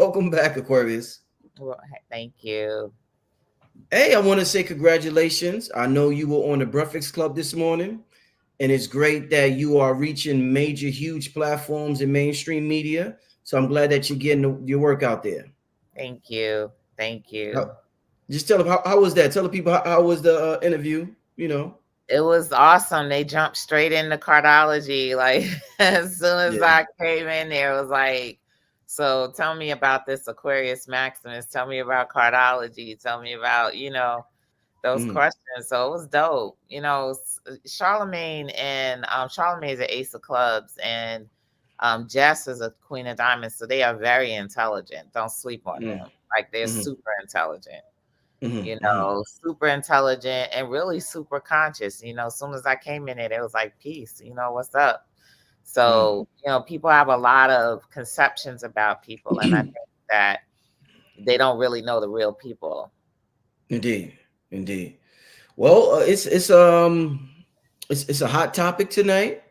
welcome back, Aquarius. Well, thank you. Hey, I want to say congratulations. I know you were on the Breakfast Club this morning, and it's great that you are reaching major, huge platforms in mainstream media. So I'm glad that you're getting your work out there. Thank you. Thank you. How, just tell them how was that? Tell the people how was the interview? You know. It was awesome. They jumped straight into cardiology. Like as soon as Yeah. I came in there, it was like, so tell me about this Aquarius Maximus. Tell me about cardiology. Tell me about, those Mm, questions. So it was dope. Charlemagne and Charlemagne is an ace of clubs and Jess is a queen of diamonds. So they are very intelligent. Don't sleep on mm, them. Like they're mm, super intelligent. mm. Super intelligent and really super conscious. As soon as I came in it was like, peace, what's up? So, people have a lot of conceptions about people, and I think that they don't really know the real people. Indeed, indeed. Well, it's a hot topic tonight.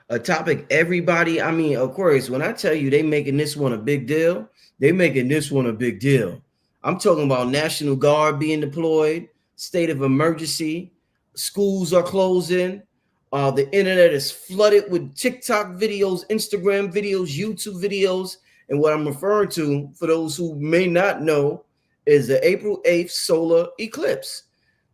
A topic everybody. I mean, of course, when I tell you they making this one a big deal, they making this one a big deal. I'm talking about National Guard being deployed, state of emergency, schools are closing, the internet is flooded with TikTok videos, Instagram videos, YouTube videos, and what I'm referring to, for those who may not know, is the April 8th solar eclipse.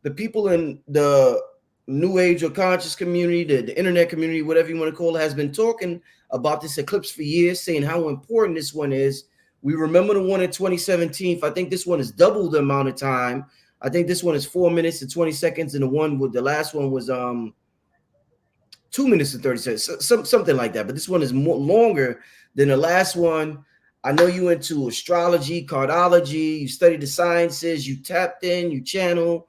The people in the new age or conscious community, the internet community, whatever you want to call it, has been talking about this eclipse for years, saying how important this one is. We remember the one in 2017. I think this one is double the amount of time. I think this one is 4 minutes and 20 seconds, and the last one was 2 minutes and 30 seconds, something like that. But this one is more longer than the last one. I know you into astrology, cardology, you study the sciences, you tapped in, you channel.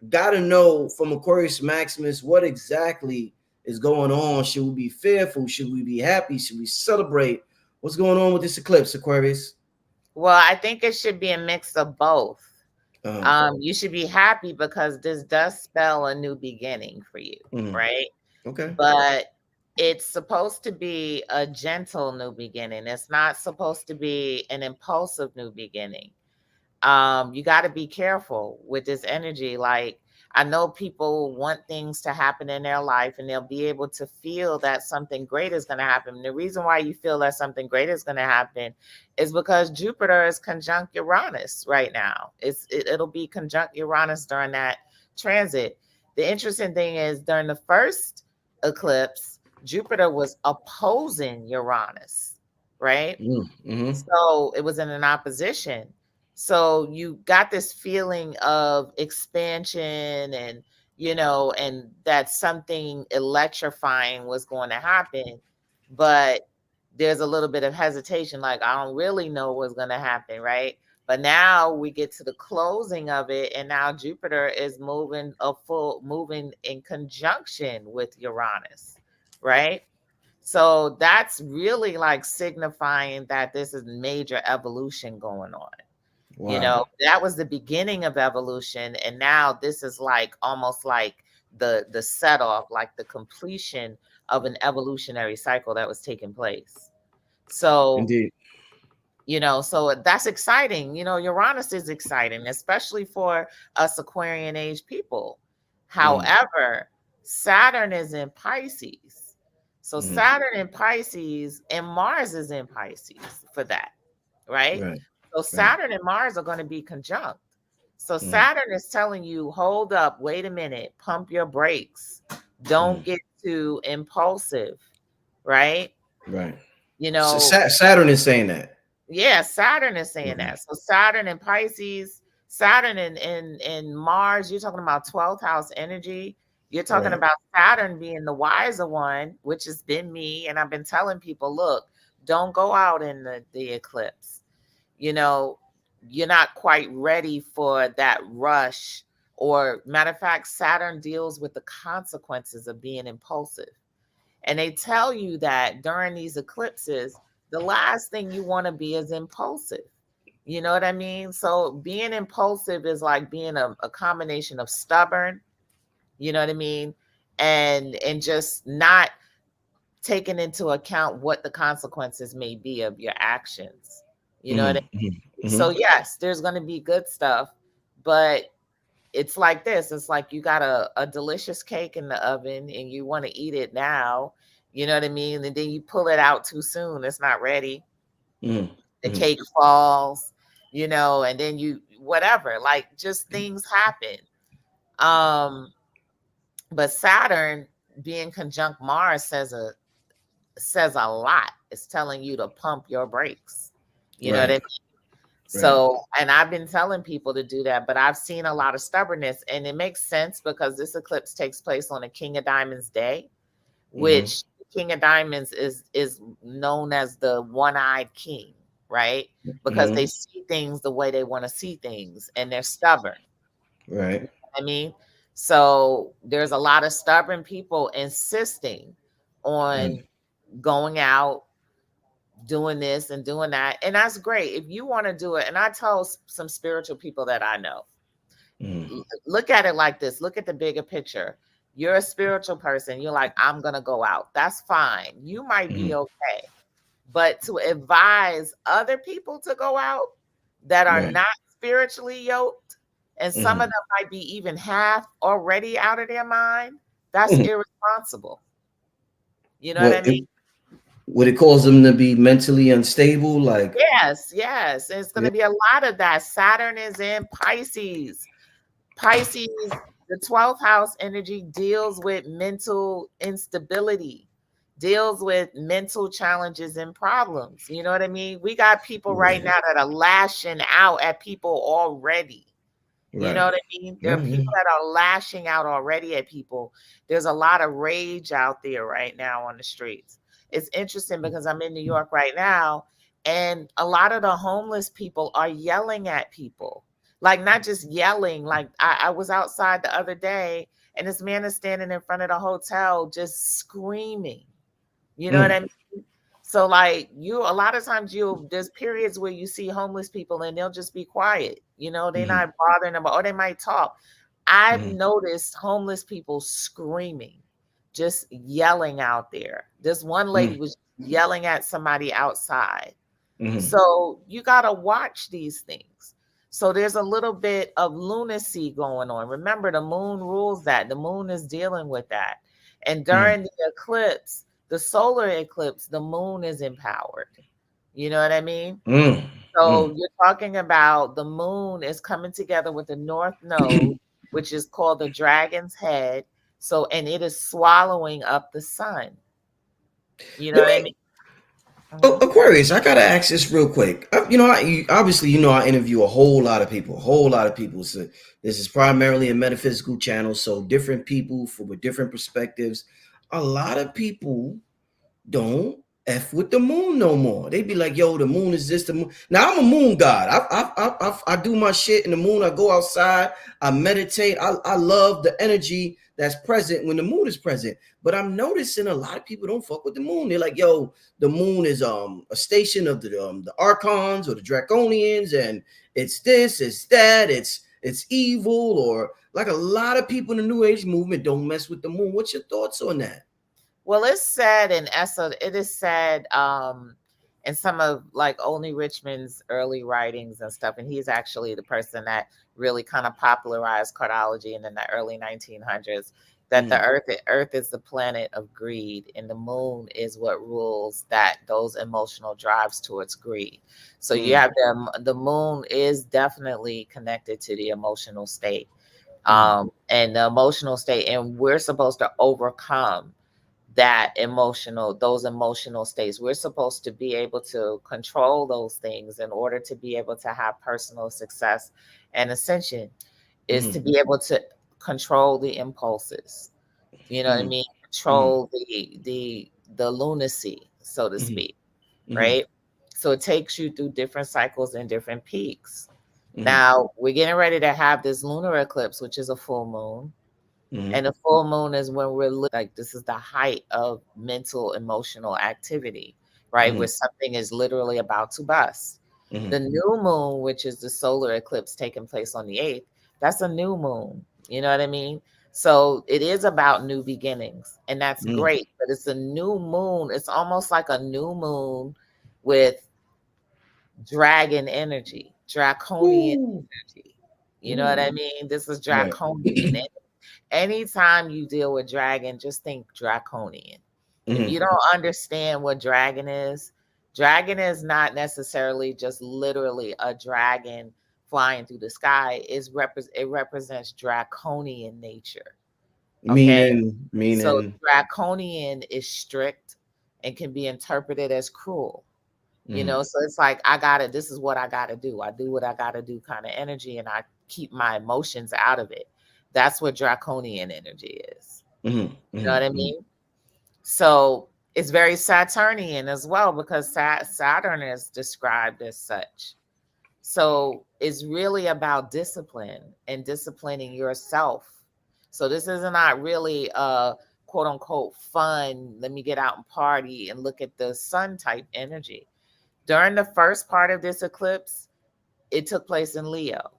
Got to know from Aquarius Maximus what exactly is going on. Should we be fearful? Should we be happy? Should we celebrate? What's going on with this eclipse, Aquarius? Well, I think it should be a mix of both. Uh, You should be happy because this does spell a new beginning for you, mm, right? okay. But it's supposed to be a gentle new beginning. It's not supposed to be an impulsive new beginning. You got to be careful with this energy. Like, I know people want things to happen in their life and they'll be able to feel that something great is going to happen. The reason why you feel that something great is going to happen is because Jupiter is conjunct Uranus right now. It'll be conjunct Uranus during that transit. The interesting thing is during the first eclipse, Jupiter was opposing Uranus, right? Mm-hmm. So it was in an opposition. So you got this feeling of expansion and that something electrifying was going to happen. But there's a little bit of hesitation, like, I don't really know what's going to happen, right? But now we get to the closing of it, and now Jupiter is moving in conjunction with Uranus, right? So that's really like signifying that this is major evolution going on. Wow. That was the beginning of evolution. And now this is like almost like the set off, like the completion of an evolutionary cycle that was taking place. So, Indeed. so that's exciting. Uranus is exciting, especially for us Aquarian age people. Mm, However, Saturn is in Pisces. So mm, Saturn in Pisces and Mars is in Pisces for that, right? right. So Right. Saturn and Mars are going to be conjunct. So Mm, Saturn is telling you, hold up, wait a minute, pump your brakes. Don't mm, get too impulsive, right? right. You know, Saturn is saying that. yeah, Saturn is saying Mhm. that. So Saturn and Pisces, Saturn and Mars, you're talking about 12th house energy. You're talking Right. about Saturn being the wiser one, which has been me. And I've been telling people, look, don't go out in the eclipse. You know, you're not quite ready for that rush. Or matter of fact, Saturn deals with the consequences of being impulsive. And they tell you that during these eclipses, the last thing you want to be is impulsive. You know what I mean? So being impulsive is like being a combination of stubborn, you know what I mean? And just not taking into account what the consequences may be of your actions. You know what I mean? So yes, there's going to be good stuff, but it's like this. It's like you got a delicious cake in the oven and you want to eat it now. You know what I mean? And then you pull it out too soon. It's not ready. The cake falls, you know, and then you whatever. Like just things happen. Um, but Saturn being conjunct Mars says a lot. It's telling you to pump your brakes. You know what I Right. mean? So, and I've been telling people to do that, but I've seen a lot of stubbornness, and it makes sense because this eclipse takes place on a King of Diamonds day, which King of Diamonds is known as the one-eyed king, right? Because they see things the way they want to see things, and they're stubborn. Right. I mean, so there's a lot of stubborn people insisting on going out, doing this and doing that. And that's great. If you want to do it, and I tell some spiritual people that I know, look at it like this. Look at the bigger picture. You're a spiritual person. You're like, I'm going to go out. That's fine. You might be okay. But to advise other people to go out that are Right. not spiritually yoked, and some of them might be even half already out of their mind, that's irresponsible. You know what I What mean? would it cause them to be mentally unstable? Like, Yes, yes. It's going yeah. to be a lot of that. Saturn is in Pisces. Pisces, the 12th house energy deals with mental instability, deals with mental challenges and problems. You know what I mean? We got people right now that are lashing out at people already. You know Right. what I mean? There are people that are lashing out already at people. There's a lot of rage out there right now on the streets. It's interesting because I'm in New York right now, and a lot of the homeless people are yelling at people. Like, not just yelling, like I was outside the other day, and this man is standing in front of the hotel just screaming. You know what I mean? So like a lot of times there's periods where you see homeless people and they'll just be quiet. You know, they're not bothering them, or they might talk. I've noticed homeless people screaming, just yelling out there. This one lady was yelling at somebody outside. So you got to watch these things. So there's a little bit of lunacy going on. Remember, the moon rules that. The moon is dealing with that. And during the eclipse, the solar eclipse, the moon is empowered. You know what I mean? So you're talking about the moon is coming together with the north node, which is called the dragon's head. So, and it is swallowing up the sun. You know Let what I me, mean? oh, Mhm. Aquarius, I gotta ask this real quick. Obviously, I interview a whole lot of people, a whole lot of people. So this is primarily a metaphysical channel, so different people with different perspectives. A lot of people don't f with the moon no more. They be like, "Yo, the moon is this. The moon." Now I'm a moon god. I do my shit in the moon. I go outside. I meditate. I love the energy that's present when the moon is present. But I'm noticing a lot of people don't fuck with the moon. They're like, "Yo, the moon is a station of the archons or the draconians, and it's this, it's that, it's evil." Or like a lot of people in the New Age movement don't mess with the moon. What's your thoughts on that? Well, it's said in it is said in some of like Only Richmond's early writings and stuff, and he's actually the person that really kind of popularized cardiology in the early 1900s, that the earth is the planet of greed, and the moon is what rules those emotional drives towards greed. So you have the moon is definitely connected to the emotional state, and the emotional state, and we're supposed to overcome those emotional states. We're supposed to be able to control those things in order to be able to have personal success and ascension, is to be able to control the impulses. You know what I mean? Control the lunacy, so to speak, right? So it takes you through different cycles and different peaks. Now we're getting ready to have this lunar eclipse, which is a full moon. And the full moon is when we're like, this is the height of mental, emotional activity, right? Where something is literally about to bust. The new moon, which is the solar eclipse taking place on the 8th, that's a new moon. You know what I mean? So it is about new beginnings, and that's great. But it's a new moon. It's almost like a new moon with dragon energy, draconian Ooh. energy. You know what I Ooh. mean? This is Right. draconian. Anytime you deal with dragon, just think draconian. If you Mhm. don't understand what dragon is not necessarily just literally a dragon flying through the sky. It represents draconian nature. Okay. So Meaning. draconian is strict and can be interpreted as cruel. Mhm. So it's like I gotta, this is what I gotta do. I do what I gotta do kind of energy, and I keep my emotions out of it. That's what draconian energy is. Mhm. You know what Mhm. I Mhm. mean? So it's very Saturnian as well, because Saturn is described as such. So it's really about discipline and disciplining yourself. So this is not really a quote unquote fun, let me get out and party and look at the sun type energy. During the first part of this eclipse, it took place in Leo.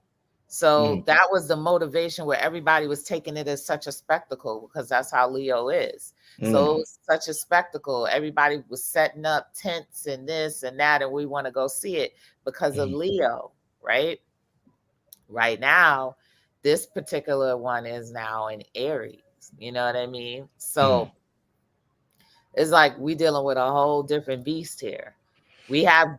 So Mhm. that was the motivation, where everybody was taking it as such a spectacle, because that's how Leo is. So it Mhm. was such a spectacle. Everybody was setting up tents and this and that, and we want to go see it because of Mhm. Leo, right? Right now, this particular one is now in Aries. You know what I mean? Mhm. So it's like we dealing with a whole different beast here. We have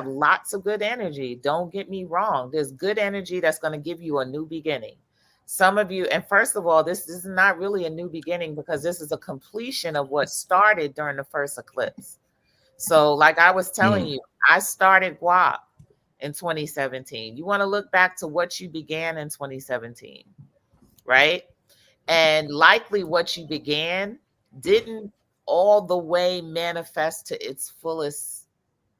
lots of good energy. Don't get me wrong. There's good energy that's going to give you a new beginning. Some of you, and first of all, this is not really a new beginning, because this is a completion of what started during the first eclipse. So, like I was telling Mhm. you, I started guap in 2017. You want to look back to what you began in 2017, right? And likely what you began didn't all the way manifest to its fullest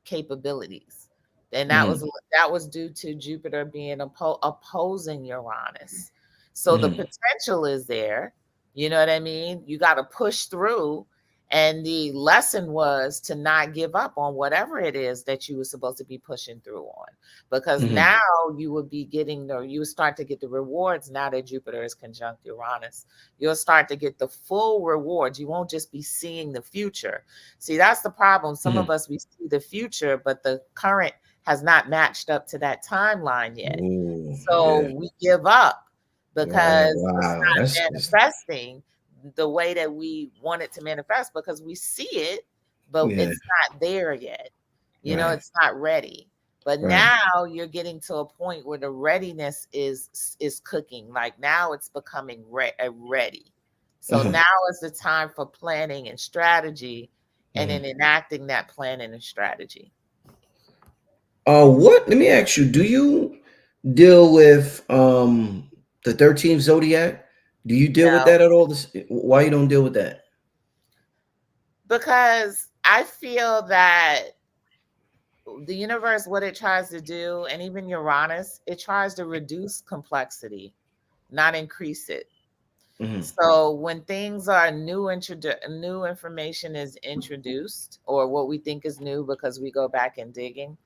capabilities. And Mhm. that was due to Jupiter being opposing Uranus. So the Mhm. potential is there. You know what I mean? You got to push through. And the lesson was to not give up on whatever it is that you were supposed to be pushing through on, because Mhm. now you will be getting you will start to get the rewards. Now that Jupiter is conjunct Uranus, you'll start to get the full rewards. You won't just be seeing the future. See, that's the problem. Some of Mhm. us, we see the future, but the current has not matched up to that timeline yet. Ooh. So Yeah. we give up Right. because it's Wow. not That's manifesting the way that we want it to manifest, because we see it, but yeah. it's not there yet. Right. It's not ready. But Right. now you're getting to a point where the readiness is cooking. Like now it's becoming ready. So Uh-huh. now is the time for planning and strategy, and Mhm. then enacting that planning and strategy. What? Let me ask you. Do you deal with the 13th zodiac? Do you deal with No, that at all? Why you don't deal with that? because I feel that the universe, what it tries to do, and even Uranus, it tries to reduce complexity, not increase it. Mhm. So when things are new information is introduced, or what we think is new because we go back and digging,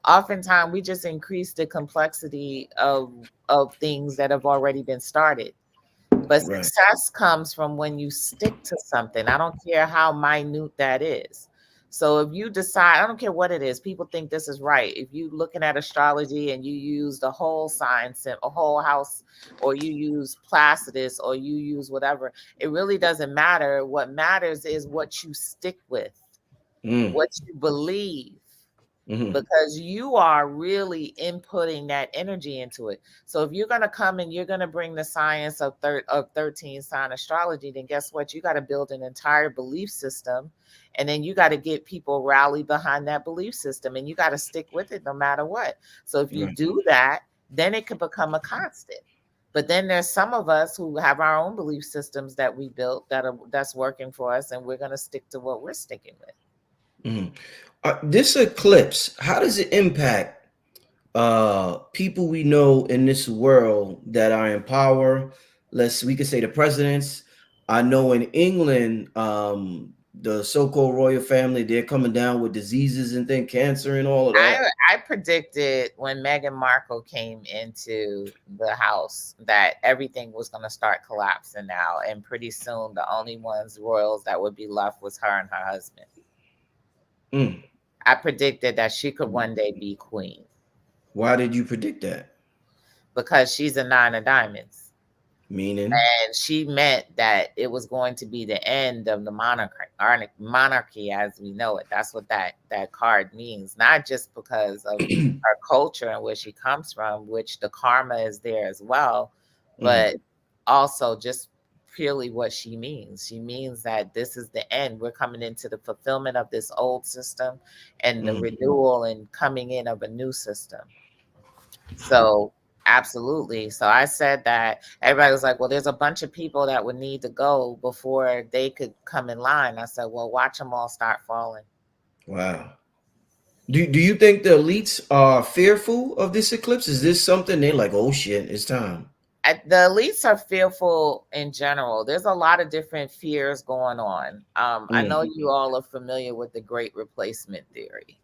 oftentimes we just increase the complexity of things that have already been started. But Right. success comes from when you stick to something. I don't care how minute that is. So if you decide, I don't care what it is, people think this is right. If you looking at astrology and you use the whole sign, a whole house, or you use Placidus, or you use whatever, it really doesn't matter. What matters is what you stick with, Mm. what you believe, Mhm. because you are really inputting that energy into it. So if you're going to come and you're going to bring the science of 13 sign astrology, then guess what? You got to build an entire belief system, and then you got to get people rally behind that belief system, and you got to stick with it no matter what. So if you Right. do that, then it could become a constant. But then there's some of us who have our own belief systems that we built that's working for us, and we're going to stick to what we're sticking with. Mhm. This eclipse, how does it impact people we know in this world that are in power? We could say the presidents. I know in England, the so-called royal family, they're coming down with diseases and then cancer and all of that. I predicted when Meghan Markle came into the house that everything was going to start collapsing now, and pretty soon the only ones royals that would be left was her and her husband. Mm. I predicted that she could one day be queen Why did you predict that? because she's a nine of diamonds. Meaning? And she meant that it was going to be the end of the monarchy as we know it. That's what that card means, not just because of her culture and where she comes from, which the karma is there as well, Mhm. but also just purely what she means. She means that this is the end. We're coming into the fulfillment of this old system and the Mhm. renewal and coming in of a new system. So absolutely. So I said that everybody was like, well, there's a bunch of people that would need to go before they could come in line. I said, well, watch them all start falling. Wow. Do you think the elites are fearful of this eclipse? Is this something they're like, oh shit, it's time? The elites are fearful in general. There's a lot of different fears going on. I know Mm. you all are familiar with the great replacement theory.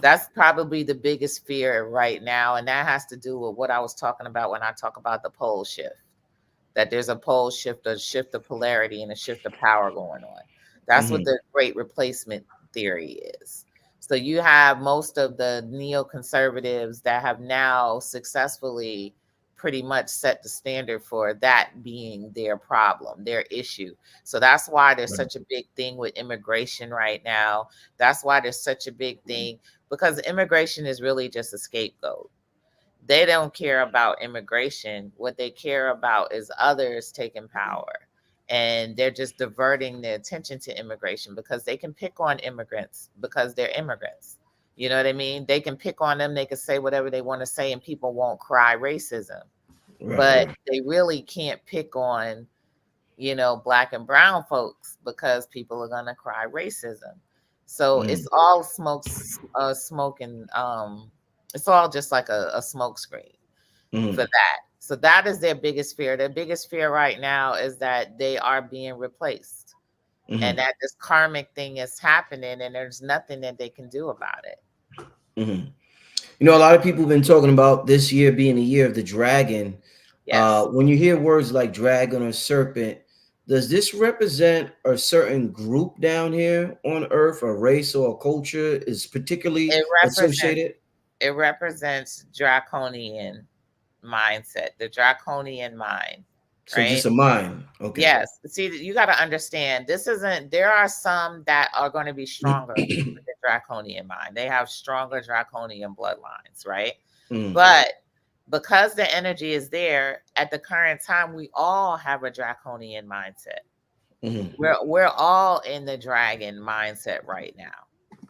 That's probably the biggest fear right now. And that has to do with what I was talking about when I talk about the pole shift. That there's a pole shift, a shift of polarity, and a shift of power going on. That's what Mhm. the great replacement theory is. So you have most of the neoconservatives that have now successfully pretty much set the standard for that being their problem, their issue. So that's why there's Right. such a big thing with immigration right now. That's why there's such a big thing because immigration is really just a scapegoat. They don't care about immigration. What they care about is others taking power. And they're just diverting the attention to immigration because they can pick on immigrants because they're immigrants. You know what I mean? They can pick on them, they can say whatever they want to say, and people won't cry racism. Right. But Right. they really can't pick on, black and brown folks because people are gonna cry racism. So Mm. it's all smoke and it's all just like a smoke screen for Mhm. that. So that is their biggest fear. Their biggest fear right now is that they are being replaced and Mhm. that this karmic thing is happening and there's nothing that they can do about it. Mhm. A lot of people have been talking about this year being the year of the dragon. Yes. When you hear words like dragon or serpent, does this represent a certain group down here on Earth, a race or a culture is particularly It represents associated? it represents draconian mindset, the draconian mind, So right? just a mind. Okay. Yes. See, you got to understand this isn't, there are some that are going to be stronger with the draconian mind. They have stronger draconian bloodlines, right? Mm. But because the energy is there at the current time, we all have a draconian mindset. Mhm. We're all in the dragon mindset right now,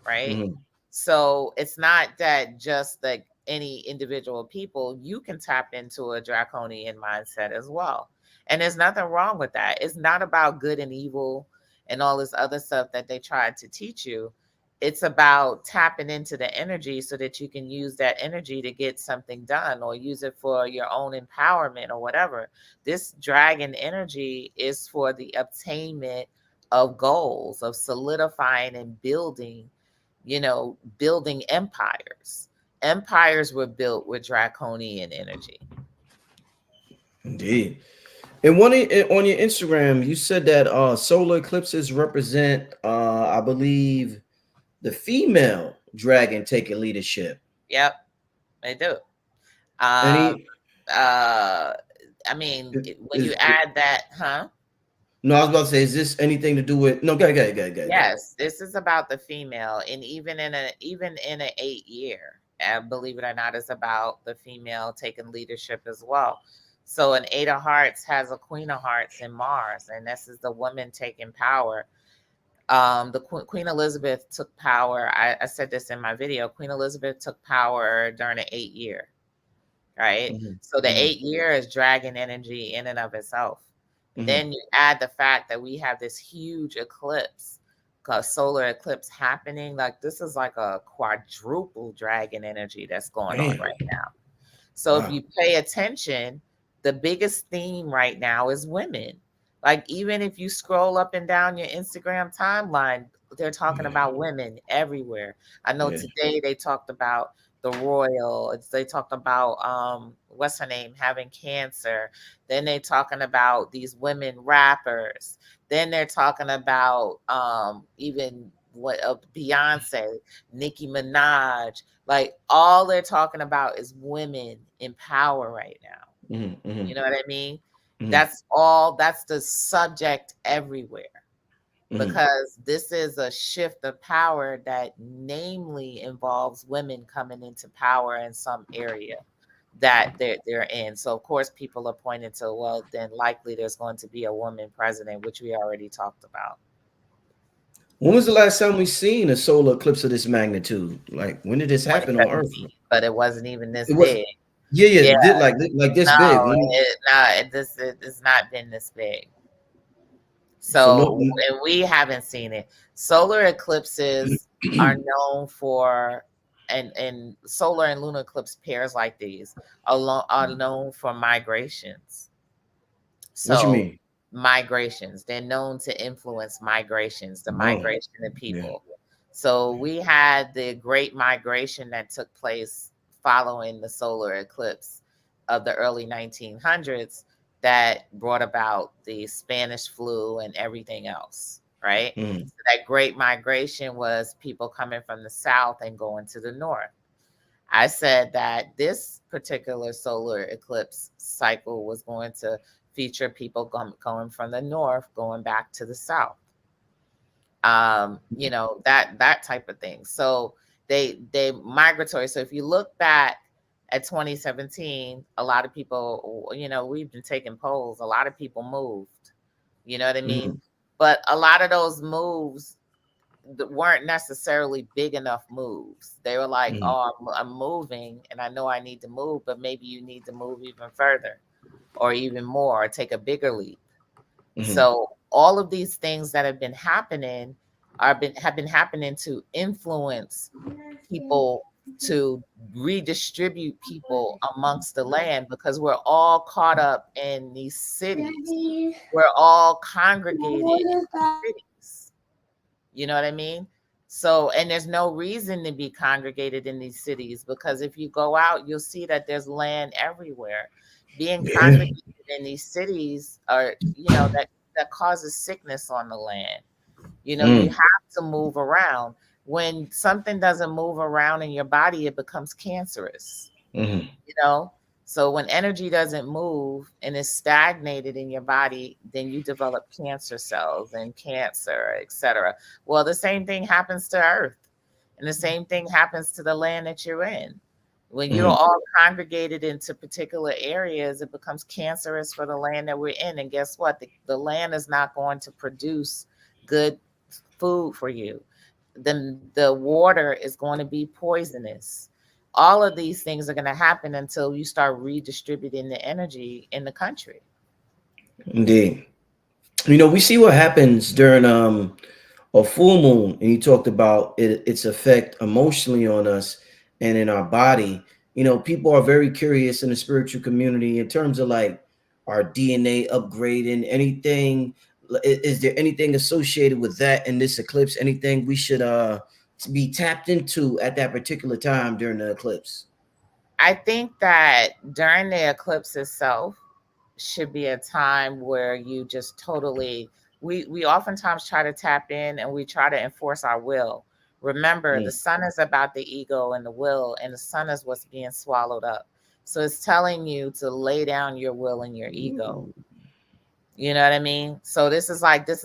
right? Mhm. So it's not that just like any individual people, you can tap into a draconian mindset as well. And there's nothing wrong with that. It's not about good and evil and all this other stuff that they tried to teach you. It's about tapping into the energy so that you can use that energy to get something done or use it for your own empowerment or whatever. This dragon energy is for the obtainment of goals, of solidifying and building, building empires. Empires were built with draconian energy. Indeed. And on your Instagram, you said that solar eclipses represent, I believe, the female dragon taking leadership. Yep, they do. Um, Any uh, I mean, when you is add that, huh? no, I was about to say, is this anything to do with no? Go. Yes, this is about the female, and even in a 8 year, believe it or not, it's about the female taking leadership as well. So an eight of hearts has a queen of hearts in Mars, and this is the woman taking power. The Queen Elizabeth took power. I said this in my video. Queen Elizabeth took power during the 8 year, right? Mhm. So the Mhm. 8 year is dragon energy in and of itself. Mhm. Then you add the fact that we have this huge eclipse, a solar eclipse happening. Like this is like a quadruple dragon energy that's going on Damn. right now. So if Wow. you pay attention, the biggest theme right now is women. Like even if you scroll up and down your Instagram timeline, they're talking Yeah. about women everywhere. I know Yeah. today they talked about the royal. They talked about what's her name having cancer. Then they talking about these women rappers. Then they're talking about even Beyonce, Nicki Minaj, like all they're talking about is women in power right now. You know what I mean? That's all, that's the subject everywhere, because this is a shift of power that namely involves women coming into power in some area that they're in. So of course people are pointing to, well, then likely there's going to be a woman president, which we already talked about. When was the last time we seen a solar eclipse of this magnitude? Like, when did this happen on Earth? 2017, but it wasn't even this It was, big. yeah, yeah, Yeah, did like this big. no, When it's not been this big. so no, So, and we haven't seen it. Solar eclipses are known for, and solar and lunar eclipse pairs like these are known for migrations. what you So, mean? migrations, they're known to influence migrations, the Oh, migration of yeah. people. So, we had the great migration that took place following the solar eclipse of the early 1900s that brought about the Spanish flu and everything else, right? Mm, So that great migration was people coming from the south and going to the north. I said that this particular solar eclipse cycle was going to feature people going from the north, going back to the south. That type of thing. So they migratory. So if you look back at 2017, a lot of people, we've been taking polls. A lot of people moved. You know what I mean? mm, But a lot of those moves weren't necessarily big enough moves. They were like, mm, "Oh, I'm moving, and I know I need to move, but maybe you need to move even further, or even more, or take a bigger leap." mm, So all of these things that have been happening have been happening to influence people, to redistribute people amongst the land, because we're all caught up in these cities. We're all congregated in these cities. You know what I mean? So, and there's no reason to be congregated in these cities, because if you go out, you'll see that there's land everywhere. Being yeah. congregated in these cities that causes sickness on the land. You Mm, have to move around. When something doesn't move around in your body, it becomes cancerous mm, you know so when energy doesn't move and is stagnated in your body, then you develop cancer cells and cancer, etc. Well, the same thing happens to earth, and the same thing happens to the land that you're in. When you're mm, all congregated into particular areas, it becomes cancerous for the land that we're in. And guess what? The land is not going to produce good food for you. Then the water is going to be poisonous. All of these things are going to happen until you start redistributing the energy in the country. indeed. We see what happens during a full moon, and you talked about its effect emotionally on us and in our body. People are very curious in the spiritual community in terms of like our DNA upgrading, anything. Is there anything associated with that in this eclipse? Anything we should be tapped into at that particular time during the eclipse? I think that during the eclipse itself should be a time where you just totally, we oftentimes try to tap in and we try to enforce our will. Remember, the Mm, sun is about the ego and the will, and the sun is what's being swallowed up. So it's telling you to lay down your will and your ego. You know what I mean? So this is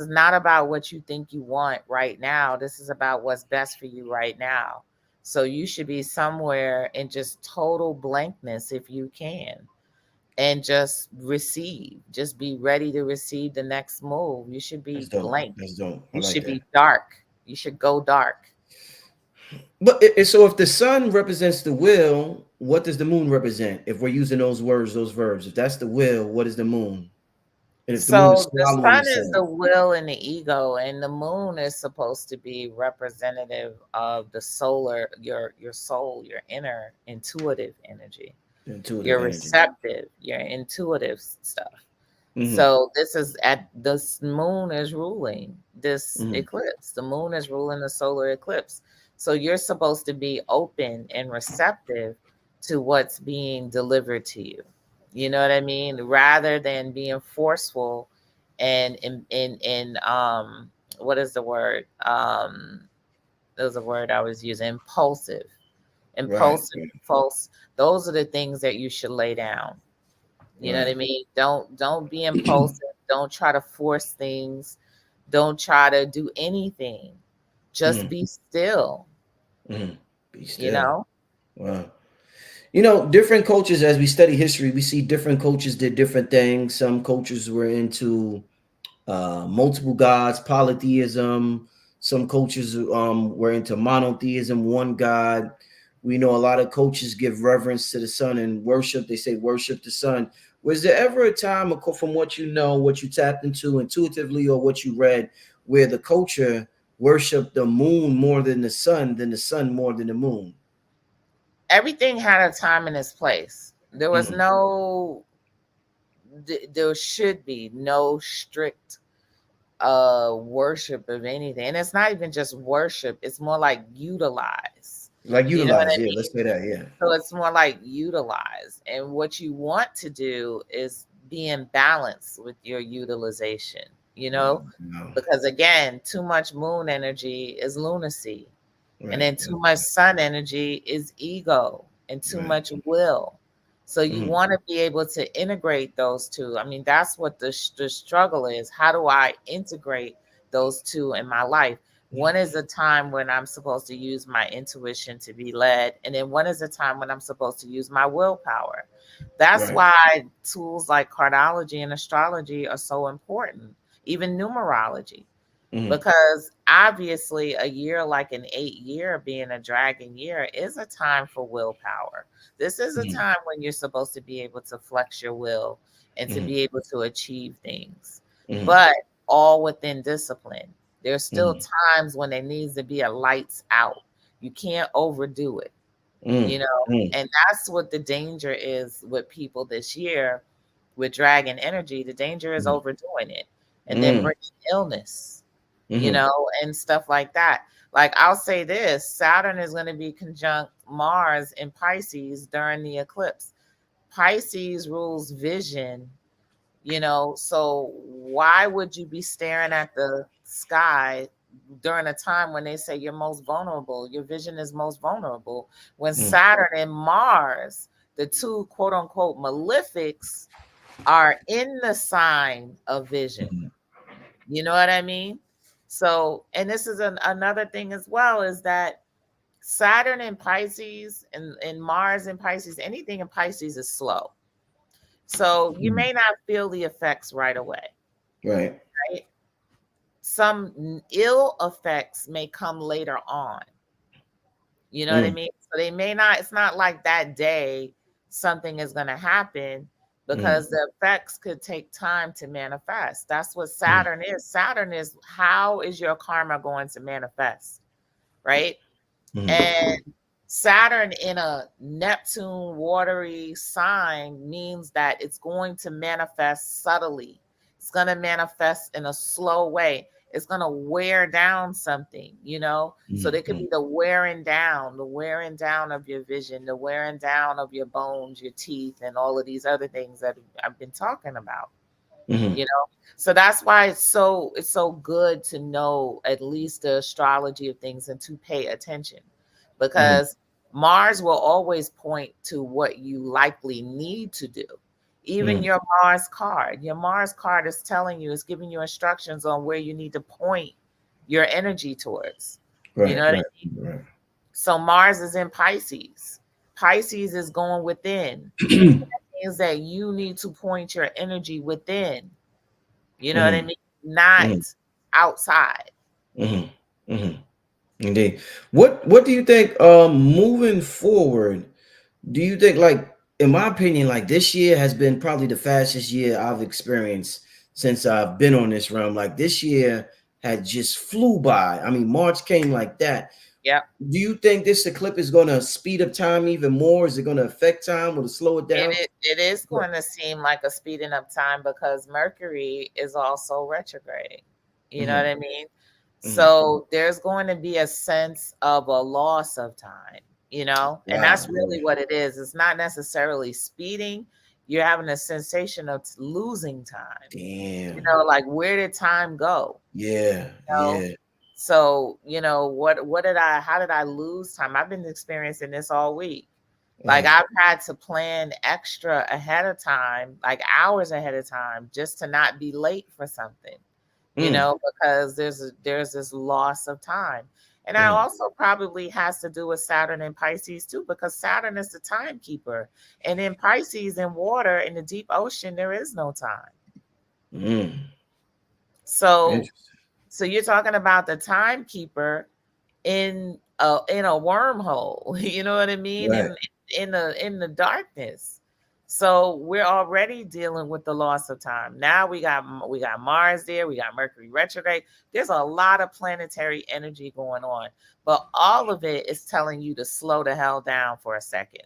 not about what you think you want right now. This is about what's best for you right now. So you should be somewhere in just total blankness if you can, and just receive. Just be ready to receive the next move. You should that's be dope. blank. That's dope. I You like should that. be dark. You should go dark. But so if the sun represents the will, what does the moon represent? If we're using those words, those verbs, if that's the will, what is the moon? And if the moon is So the swallowing the sun is the sun, will and the ego, and the moon is supposed to be representative of the solar, your soul, your inner intuitive energy, the intuitive your energy. receptive, your intuitive stuff. Hmm. So this is at this moon is ruling this Hmm. eclipse. The moon is ruling the solar eclipse. So you're supposed to be open and receptive to what's being delivered to you. You know what I mean? Rather than being forceful and what is the word? That was a word I was using. Impulsive, Right. impulsive, impulse. Those are the things that you should lay down. You know what I Right. mean? Don't be impulsive. Don't try to force things. Don't try to do anything. Just Mm, be still, mm. Be you still. know? Wow. You know, different cultures, as we study history, we see different cultures did different things. Some cultures were into multiple gods, polytheism. Some cultures were into monotheism, one God. We know a lot of cultures give reverence to the sun and worship. They say worship the sun. Was there ever a time, from what you know, what you tapped into intuitively, or what you read, where the culture worshiped the moon more than the sun more than the moon? Everything had a time and its place. There was Mm, no, there should be no strict worship of anything. And it's not even just worship, it's more like utilize. like You know what utilize, I yeah. mean? Let's say that, yeah. So it's more like utilize. And what you want to do is be in balance with your utilization, you know? No. Because again, too much moon energy is lunacy. And Right. then too much sun energy is ego and too Right. much will. So you Mm, want to be able to integrate those two. I mean, that's what the struggle is. How do I integrate those two in my life? One is a time when I'm supposed to use my intuition to be led, and then one is a time when I'm supposed to use my willpower. That's right. why tools like cardology and astrology are so important, even numerology, Mm, because obviously a year like an 8 year being a dragon year is a time for willpower. This is a mm, time when you're supposed to be able to flex your will and to mm, be able to achieve things, mm, but all within discipline. There's still mm, times when there needs to be a lights out. You can't overdo it, you mm, know, mm, and that's what the danger is with people this year with dragon energy. The danger is mm, overdoing it and then mm, bringing illness, you mhm, know, and stuff like that. Like I'll say this, Saturn is going to be conjunct Mars in Pisces during the eclipse. Pisces rules vision, you know, so why would you be staring at the sky during a time when they say you're most vulnerable? Your vision is most vulnerable when mm, Saturn and Mars, the two quote unquote malefics, are in the sign of vision. mhm, You know what I mean? So, and this is another thing as well, is that Saturn in Pisces and Mars in Pisces, anything in Pisces is slow. So you mm. may not feel the effects right away, Right. right? Some ill effects may come later on. You know what I Mm, mean? So they may not, it's not like that day something is going to happen, mm, because the effects could take time to manifest. That's what mm, Saturn is. Saturn is, how is your karma going to manifest, right? mm, And Saturn in a Neptune watery sign means that it's going to manifest subtly. It's going to manifest in a slow way. It's going to wear down something, you know? So mm, there could mm, be the wearing down of your vision, the wearing down of your bones, your teeth, and all of these other things that I've been talking about, mhm, you know. So that's why it's so good to know at least the astrology of things and to pay attention, mhm, because Mars will always point to what you likely need to do. Even mm. your Mars card is telling you, it's giving you instructions on where you need to point your energy towards, you know Right. what I Right. mean? Right. So Mars is in Pisces. Pisces is going within, so that means that you need to point your energy within, you know what I Mhm, mean? Not mhm, outside. mhm, mhm. Indeed. What do you think moving forward? Do you think, like, in my opinion, like this year has been probably the fastest year I've experienced since I've been on this realm. Like this year had just flew by. I mean, March came like that. Yep. Do you think this eclipse is going to speed up time even more? Is it going to affect time? Will it slow it And down? it is What? going to seem like a speeding up time because Mercury is also retrograde. You know what Mhm, I mean? mhm. So there's going to be a sense of a loss of time, you know? And Wow. that's really what it is. It's not necessarily speeding. You're having a sensation of losing time. You Damn. know, like, where did time go? Yeah. You know? Yeah. So, what did how did I lose time? I've been experiencing this all week. Like, Uh, I've had to plan extra ahead of time, like hours ahead of time, just to not be late for something, mm, because there's this loss of time. And that mm, also probably has to do with Saturn and Pisces too, because Saturn is the timekeeper. And in Pisces, in water, in the deep ocean, there is no time. mm. So Interesting. so you're talking about the timekeeper in a wormhole, you know what I mean? Right. In the darkness. So we're already dealing with the loss of time. Now we got Mars there, we got Mercury retrograde. There's a lot of planetary energy going on, but all of it is telling you to slow the hell down for a second.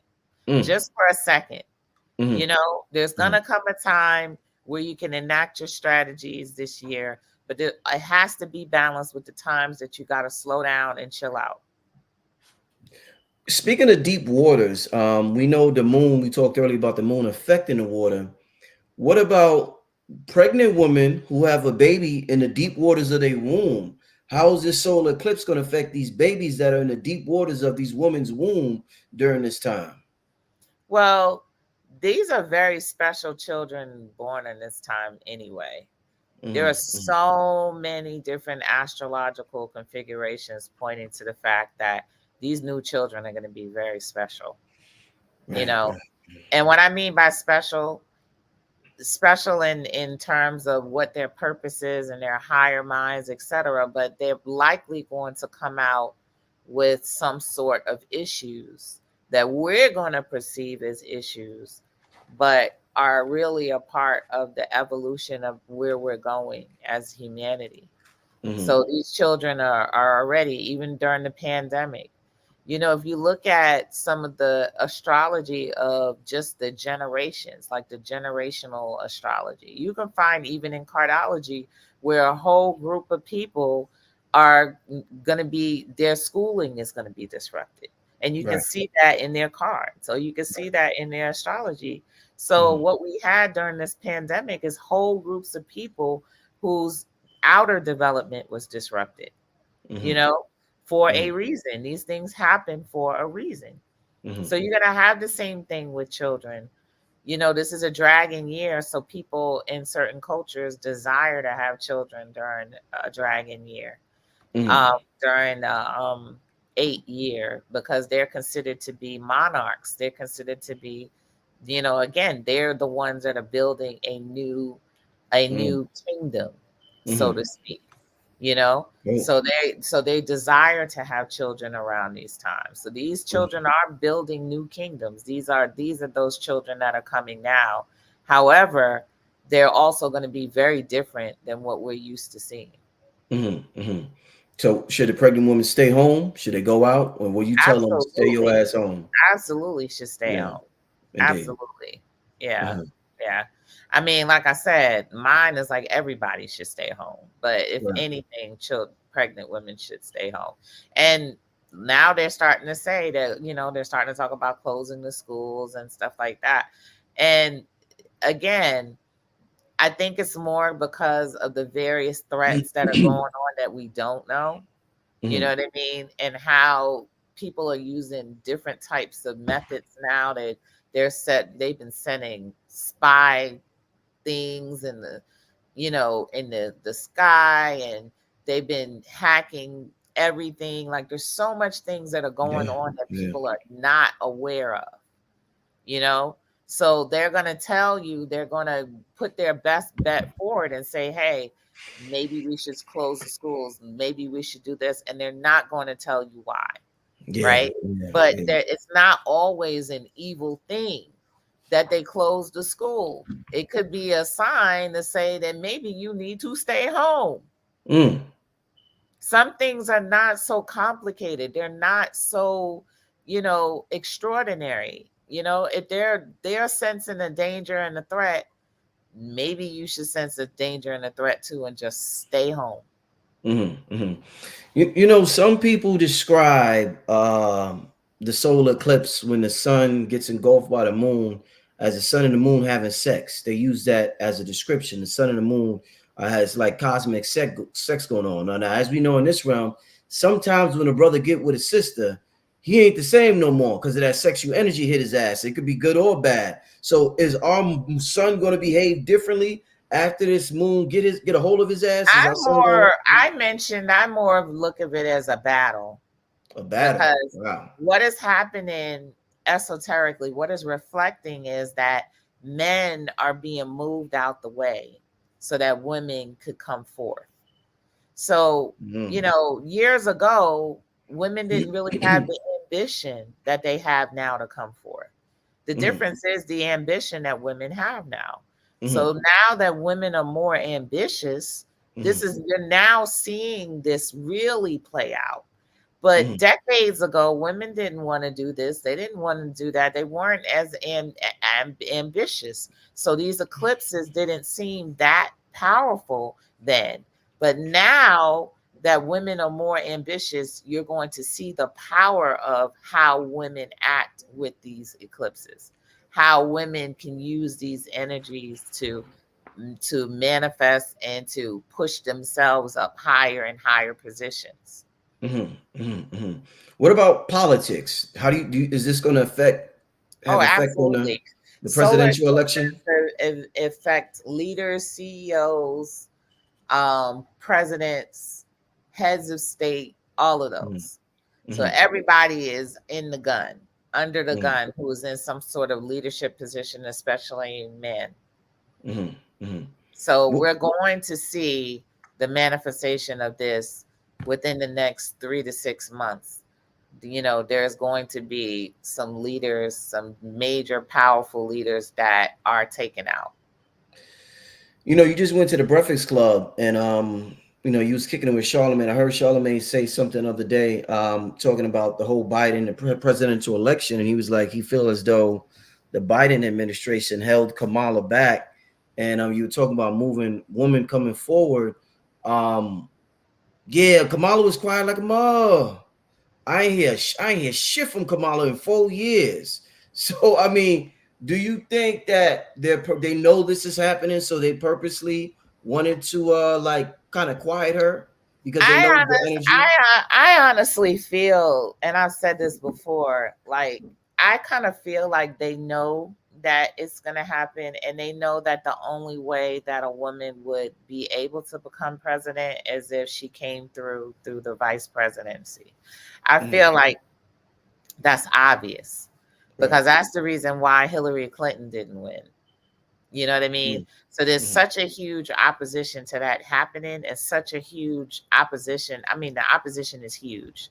Mm, Just for a second. mm, There's mm. gonna come a time where you can enact your strategies this year, but it has to be balanced with the times that you got to slow down and chill out. Speaking of deep waters, we know the moon. We talked earlier about the moon affecting the water. What about pregnant women who have a baby in the deep waters of their womb? How is this solar eclipse going to affect these babies that are in the deep waters of these women's womb during this time? Well, these are very special children born in this time anyway. There are Mm, mm, so many different astrological configurations pointing to the fact that these new children are going to be very special, you right, know. right. And what I mean by special in terms of what their purpose is and their higher minds, etc., but they're likely going to come out with some sort of issues that we're going to perceive as issues, but are really a part of the evolution of where we're going as humanity. Mm, So these children are already, even during the pandemic. If you look at some of the astrology of just the generations, like the generational astrology, you can find even in cardology where a whole group of people are going to be, their schooling is going to be disrupted. And you can right. see that in their cards. So you can see that in their astrology. So Mm, what we had during this pandemic is whole groups of people whose outer development was disrupted, you mm, know, for a mm, reason. These things happen for a reason. mm, So you're going to have the same thing with children. This is a dragon year. So people in certain cultures desire to have children during a dragon year, mm, during the 8 year, because they're considered to be monarchs. They're considered to be, again, they're the ones that are building a new kingdom, so mm, to speak. You know, mm, so they desire to have children around these times. So these mm, children are building new kingdoms. These are those children that are coming now. However, they're also going to be very different than what we're used to seeing. mm, mm. So, should the pregnant woman stay home? Should they go out, or will you tell them stay your Absolutely. ass home? Absolutely should stay Yeah, home. indeed. Absolutely. Yeah. Uh-huh. Yeah. I mean, like I said, mine is like everybody should stay home. But if Right. anything, pregnant women should stay home. And now they're starting to say that, they're starting to talk about closing the schools and stuff like that. And again, I think it's more because of the various threats that are going on that we don't know. You know Mhm, what I mean? And how people are using different types of methods now that they've been sending spy things in the sky, and they've been hacking everything. Like, there's so much things that are going yeah, on that yeah. people are not aware of, you know? So they're going to put their best bet forward and say, hey, maybe we should close the schools. Maybe we should do this. And they're not going to tell you why, Yeah, right? yeah, But yeah. it's not always an evil thing that they close the school. It could be a sign to say that maybe you need to stay home. Mm, Some things are not so complicated. They're not so, extraordinary. If they're sensing a danger and a threat, maybe you should sense a danger and a threat too and just stay home. mhm, mhm. Some people describe the solar eclipse when the sun gets engulfed by the moon as the sun and the moon having sex. They use that as a description. The sun and the moon has like cosmic sex going on. Now, as we know in this realm, sometimes when a brother get with a sister, he ain't the same no more because of that sexual energy hit his ass. It could be good or bad. So is our son going to behave differently after this moon get a hold of his ass? Is our son going I more look of it as a battle, a battle? because Wow. what is happening esoterically, what is reflecting is that men are being moved out the way so that women could come forth. So, Mm. years ago, women didn't really have the ambition that they have now to come forth. The Mhm. difference is the ambition that women have now. So Mhm. now that women are more ambitious, Mhm. you're now seeing this really play out. But Mhm. decades ago, women didn't want to do this. They didn't want to do that. They weren't as ambitious. So these eclipses didn't seem that powerful then. But now that women are more ambitious, you're going to see the power of how women act with these eclipses, how women can use these energies to manifest and to push themselves up higher and higher positions. Mhm. Mhm. Mhm. What about politics? How is this going to Oh, have effect on absolutely. the Solar presidential election? eclipses affect leaders, CEOs, presidents, heads of state, all of Mhm. those. So Mhm. everybody is in the gun, under the Mhm. gun, who is in some sort of leadership position, especially men. Mhm. Mhm. So Wh- we're going to see the manifestation of this within the next 3 to 6 months. There's going to be some leaders, some major powerful leaders that are taken out. You just went to the Breakfast Club, and you was kicking it with Charlemagne. I heard Charlemagne say something the other day, talking about the whole Biden, the presidential election, and he was like, he feel as though the Biden administration held Kamala back, and you were talking about moving women coming forward. Yeah, Kamala was quiet like a mother. I ain't hear shit from Kamala in 4 years. So I mean, do you think that they know this is happening, so they purposely wanted to like kind of quiet her because they know the energy? I honestly feel, and I've said this before, like I kind of feel like they know that it's going to happen, and they know that the only way that a woman would be able to become president is if she came through the vice presidency. I Mhm. feel like that's obvious, Right. because that's the reason why Hillary Clinton didn't win. You know what I mean? Mhm. So there's Mhm. such a huge opposition to that happening, and such a huge opposition. I mean, the opposition is huge.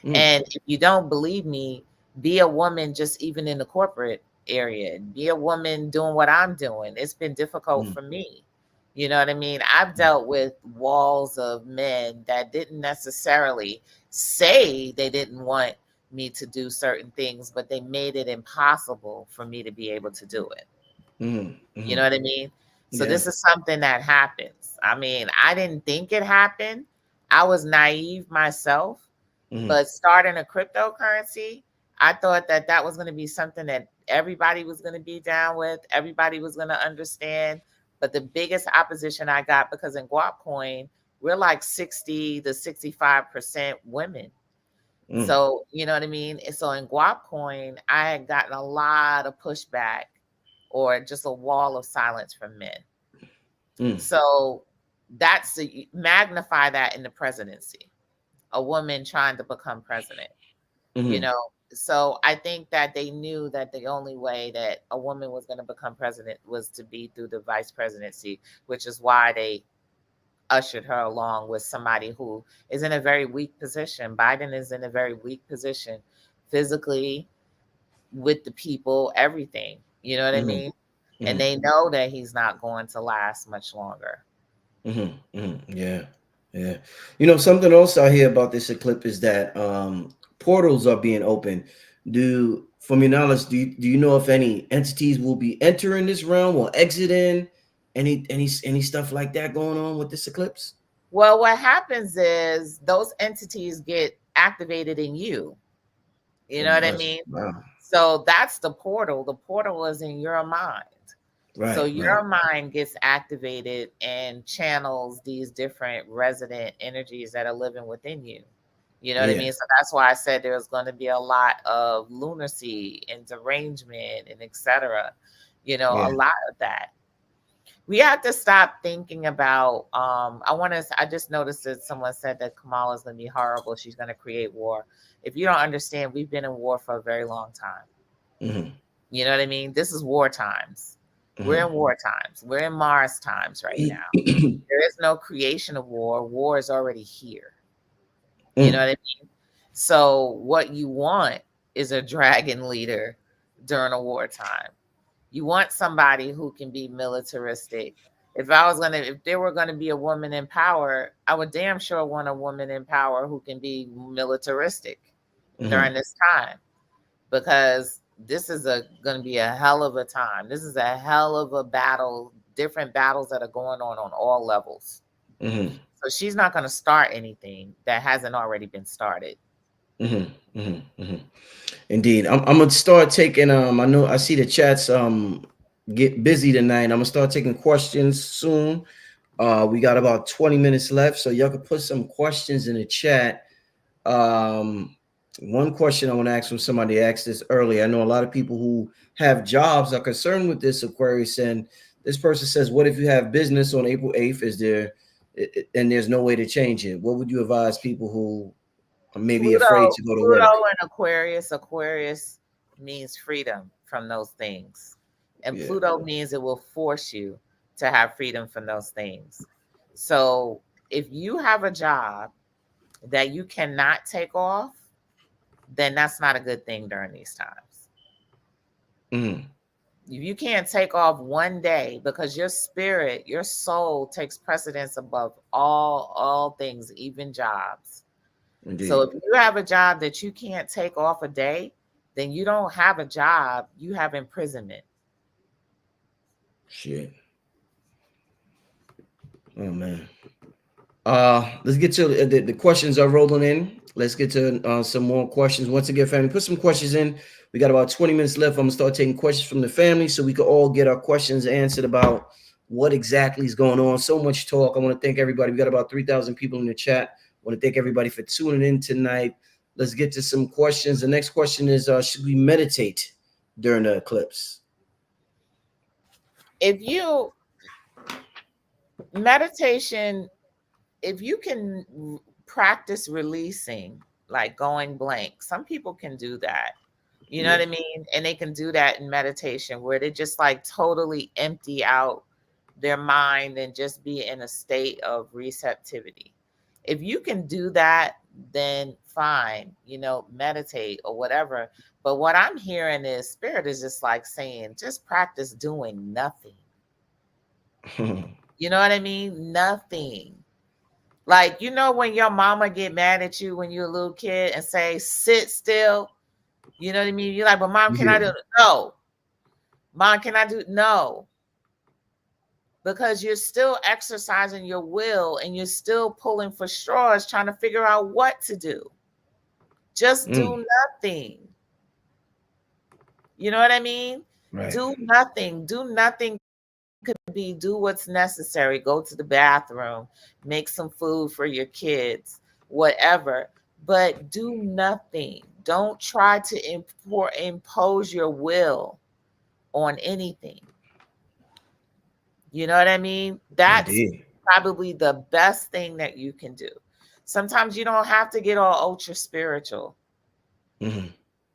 Mhm. And if you don't believe me, be a woman just even in the corporate area. Be a woman doing what I'm doing. It's been difficult Mhm. for me. You know what I mean? I've dealt with walls of men that didn't necessarily say they didn't want me to do certain things, but they made it impossible for me to be able to do it. Mhm. You know Mhm. what I mean? So Yeah. this is something that happens. I mean, I didn't think it happened. I was naive myself, Mhm. but starting a cryptocurrency, I thought that that was going to be something that everybody was going to be down with, everybody was going to understand. But the biggest opposition I got, because in Guap Coin, we're like 60 to 65% women. Mhm. So, you know what I mean? And so in Guap Coin, I had gotten a lot of pushback or just a wall of silence from men. Mhm. So that's magnify that in the presidency, a woman trying to become president, you Mhm. know. So I think that they knew that the only way that a woman was going to become president was to be through the vice presidency, which is why they ushered her along with somebody who is in a very weak position. Biden is in a very weak position physically, with the people, everything. You know what I Mhm. mean? And Mhm. they know that he's not going to last much longer. Mhm. Mhm. Yeah. Yeah. Something else I hear about this eclipse is that portals are being opened. From your knowledge, do you know if any entities will be entering this realm or exiting? Any stuff like that going on with this eclipse? Well, what happens is those entities get activated in you. You know In what I us. mean? Wow. So that's the portal. The portal is in your mind. So Right, right. your mind gets activated and channels these different resident energies that are living within you. You know what I Yeah, mean? So that's why I said there's going to be a lot of lunacy and derangement and etc. You know, a yeah. lot of that. We have to stop thinking about I just noticed that someone said that Kamala is going to be horrible. She's going to create war. If you don't understand, we've been in war for a very long time. Mm-hmm. You know what I mean? This is war times. We're in war times. We're in Mars times right now. Mm-hmm. There is no creation of war. War is already here. You know Mm, what I mean? So what you want is a dragon leader during a wartime. You want somebody who can be militaristic. If there were gonna be a woman in power, I would damn sure want a woman in power who can be militaristic mm-hmm. during this time, because this is gonna be a hell of a time. This is a hell of a battle, different battles that are going on all levels. Mm-hmm. So she's not gonna start anything that hasn't already been started. Mm-hmm. Mm-hmm. Mm-hmm. Indeed. I'm gonna start taking I know I see the chats get busy tonight. I'm gonna start taking questions soon. We got about 20 minutes left, so y'all can put some questions in the chat. Um, one question I want to ask, when somebody asked this earlier, I know a lot of people who have jobs are concerned with this, Aquarius, and this person says, what if you have business on April 8th? Is there and there's no way to change it? What would you advise people who are maybe afraid to go to work? Pluto and Aquarius. Aquarius means freedom from those things. And Yeah. Pluto means it will force you to have freedom from those things. So if you have a job that you cannot take off, then that's not a good thing during these times. Mm-hmm. If you can't take off one day because your spirit, your soul takes precedence above all things, even jobs. So Indeed. if you have a job that you can't take off a day, then you don't have a job, you have imprisonment. Shit. Oh man. Let's get to the questions are rolling in. Let's get to some more questions. Once again, family, put some questions in. We got about 20 minutes left. I'm gonna start taking questions from the family so we can all get our questions answered about what exactly is going on. So much talk. I want to thank everybody. We got about 3,000 people in the chat. I want to thank everybody for tuning in tonight. Let's get to some questions. The next question is, should we meditate during the eclipse? If you meditation, if you can practice releasing, like going blank, some people can do that. You know what Yeah. I mean? And they can do that in meditation where they just like totally empty out their mind and just be in a state of receptivity. If you can do that, then fine, you know, meditate or whatever. But what I'm hearing is spirit is just like saying, just practice doing nothing. You know what I mean? Nothing. Like, you know, when your mama get mad at you when you're a little kid and say, sit still, you know what I mean? You're like, but mom, can I do Yeah. it? No. Mom, can I do it? No. Because you're still exercising your will and you're still pulling for straws, trying to figure out what to do. Just Mm, do nothing. You know what I mean? right. Do nothing. Do nothing. Could be do what's necessary, go to the bathroom, make some food for your kids, whatever, but do nothing. Don't try to impose your will on anything. You know what I mean? That's Indeed. probably the best thing that you can do. Sometimes you don't have to get all ultra spiritual. Mm-hmm.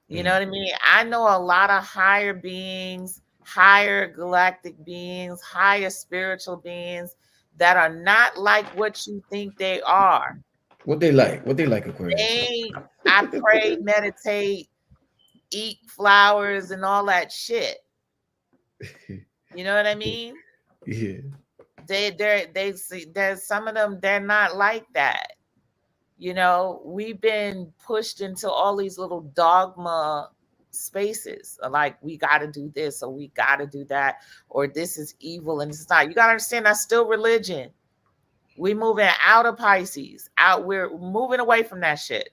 You know Mm-hmm. what I mean? I know a lot of higher beings, higher galactic beings, higher spiritual beings that are not like what you think they are. What they like? What they like, Aquarius? They, I pray, meditate, eat flowers, and all that shit. You know what I mean? Yeah. They see there's some of them they're not like that. You know, we've been pushed into all these little dogma spaces. Like we got to do this or we got to do that or this is evil and it's not. You got to understand that's still religion. We moving out of Pisces. Out we're moving away from that shit.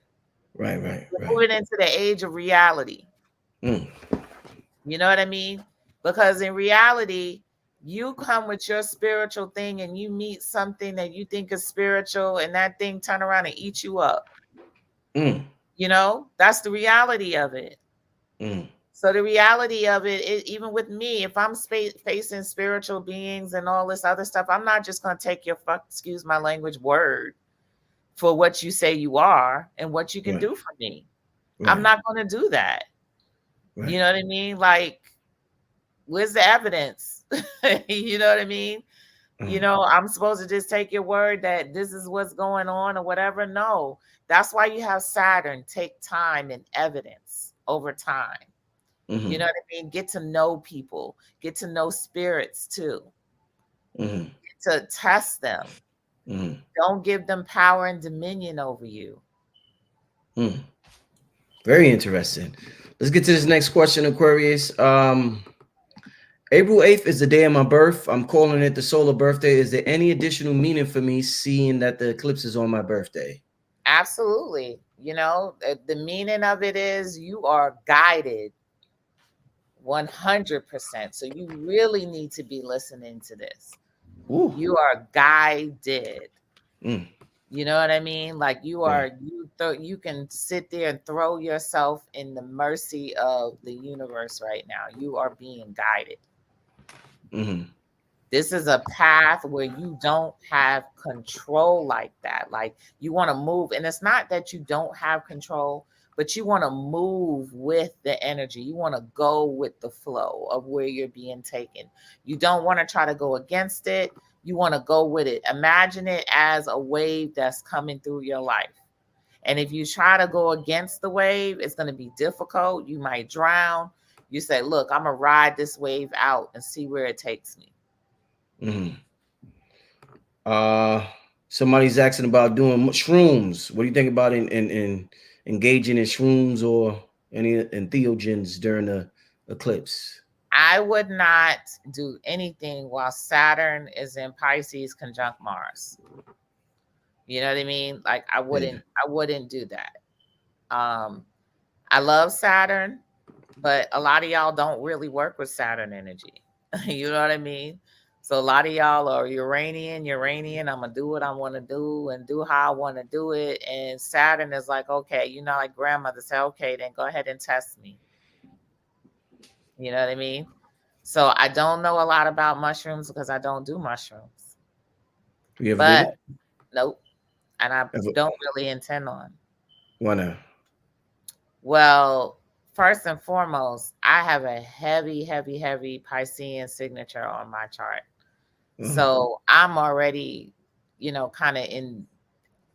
Right, right, We're right. moving into the age of reality. Mm. You know what I mean? Because in reality, You come with your spiritual thing and you meet something that you think is spiritual, and that thing turn around and eat you up. Mm, You know, that's the reality of it. mm, So the reality of it is, even with me, if I'm facing spiritual beings and all this other stuff, I'm not just going to take your excuse my language, word for what you say you are and what you can right, do for me. I'm right, not going to do that. You right. know what I mean? Like, where's the evidence? You know what I mean? You Mm, know, I'm supposed to just take your word that this is what's going on or whatever. No, that's why you have Saturn take time and evidence over time. You mm-hmm, know what I mean? Get to know people, get to know spirits too, mm-hmm, to test them. mm-hmm, Don't give them power and dominion over you. mm. Very interesting. Let's get to this next question, Aquarius. April 8th is the day of my birth. I'm calling it the solar birthday. Is there any additional meaning for me seeing that the eclipse is on my birthday? Absolutely. You know, the meaning of it is you are guided 100%. So you really need to be listening to this. Ooh. You are guided. Mm, You know what I mean? Like you right. are you can sit there and throw yourself in the mercy of the universe right now. You are being guided. Mm-hmm, This is a path where you don't have control like that. Like you want to move, and it's not that you don't have control, but you want to move with the energy. You want to go with the flow of where you're being taken. You don't want to try to go against it. You want to go with it. Imagine it as a wave that's coming through your life. And if you try to go against the wave, it's going to be difficult. You might drown. You say, look, I'm going to ride this wave out and see where it takes me. mm-hmm. Uh, Somebody's asking about doing shrooms. What do you think about in engaging in shrooms or any entheogens during the eclipse? I would not do anything while Saturn is in Pisces conjunct Mars. You know what I mean? Like Yeah. I wouldn't do that. Um I love Saturn, but a lot of y'all don't really work with Saturn energy. You know what I mean? So a lot of y'all are Uranian. I'm gonna do what I want to do and do how I want to do it. And Saturn is like, okay, you know, like grandmother said, okay, then go ahead and test me. You know what I mean? So I don't know a lot about mushrooms because I don't do mushrooms. You ever did But it? nope, and I Ever? don't really intend on. Wanna? Well, first and foremost, I have a heavy Piscean signature on my chart. Oh. So I'm already, you know, kind of in.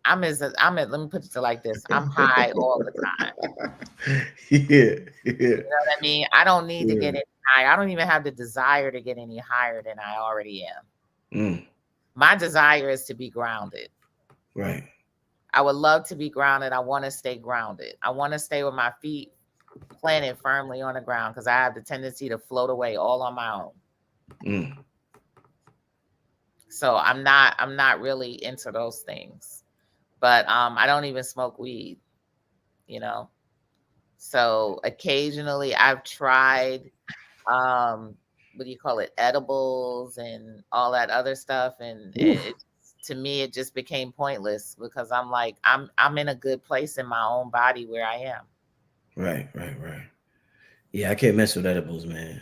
Let me put it like this. I'm high all the time. Yeah, yeah, You know what I mean? I don't need to yeah. get any higher. I don't even have the desire to get any higher than I already am. Mm, My desire is to be grounded. right. I would love to be grounded. I want to stay grounded. I want to stay with my feet planted firmly on the ground because I have the tendency to float away all on my own. Mm, So I'm not really into those things. But I don't even smoke weed, you know. So occasionally I've tried what do you call it, edibles and all that other stuff, and ooh. to me it just became pointless because I'm like I'm in a good place in my own body where I am. Right, right, right. Yeah, I can't mess with edibles, man.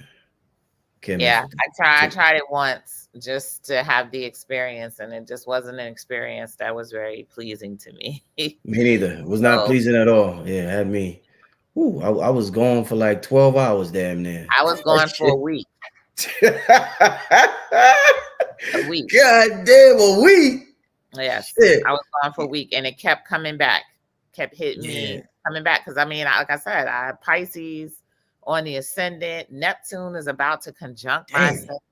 Can't mess Yeah, with them. I Take tried it once just to have the experience, and it just wasn't an experience that was very pleasing to me. me neither. It was not So pleasing at all. Yeah, had me. Ooh, I was gone for like 12 hours, damn near. I was That going for a shit. week, a week. God damn, a week. Yes, I Shit. was gone for a week, and it kept coming back, kept hitting Yeah. me, coming back. Because I mean, like I said, I have Pisces on the ascendant. Neptune is about to conjunct my Damn. ascendant.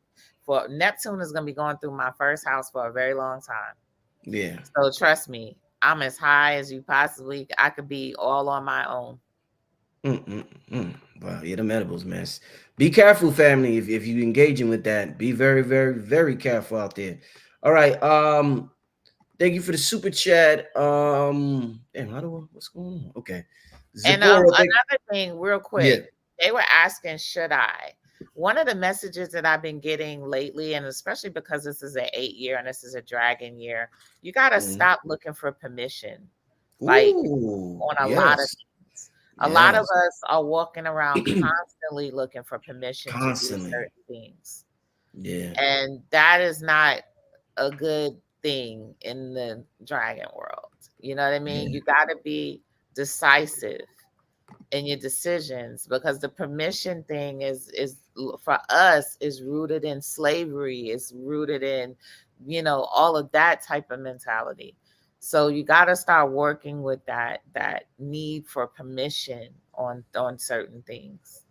For Neptune is going to be going through my first house for a very long time. Yeah. So trust me, I'm as high as you possibly. I could be all on my own. Mm. Wow. Yeah, them edibles, man. Be careful, family. If you engaging with that, be very, very, very careful out there. All right. Thank you for the super chat. Damn, what's going on? Okay. And Zipporah, thank another thing, real yeah. quick, they were asking, should I? One of the messages that I've been getting lately, and especially because this is an 8 year and this is a dragon year, you got to Mhm. stop looking for permission. Like Ooh, on a lot of yes, things. A lot of yes, us are walking around constantly looking for permission to do constantly. certain things. Yeah, And that is not a good thing in the dragon world. You know what I mean? yeah, You got to be decisive in your decisions, because the permission thing is for us is rooted in slavery, is rooted in, all of that type of mentality. So you got to start working with that need for permission on certain things.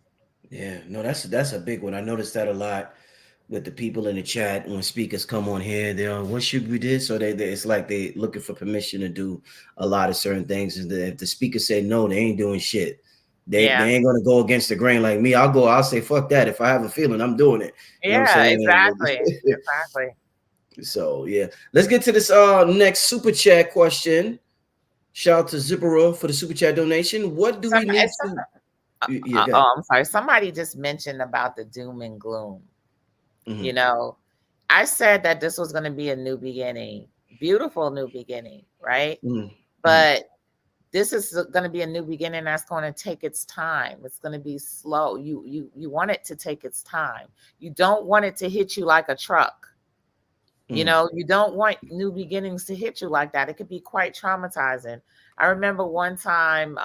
yeah. No, that's a big one. I noticed that a lot with the people in the chat when speakers come on here. They're, what should we do? So they it's like they looking for permission to do a lot of certain things. And if the speaker say no, they ain't doing shit. They Yeah. ain't gonna go against the grain like me. I'll say fuck that. If I have a feeling, I'm doing it. You know what I'm Yeah, exactly. saying? Exactly. So yeah, let's get to this next super chat question. Shout out to Zippera for the super chat donation. What do Some, we need to? Yeah, go ahead. oh, I'm sorry. Somebody just mentioned about the doom and gloom. You Mm-hmm. know, I said that this was going to be a new beginning, beautiful new beginning, right? Mm-hmm. But this is going to be a new beginning that's going to take its time. It's going to be slow. You want it to take its time. You don't want it to hit you like a truck. Mm-hmm. You don't want new beginnings to hit you like that. It could be quite traumatizing. I remember one time,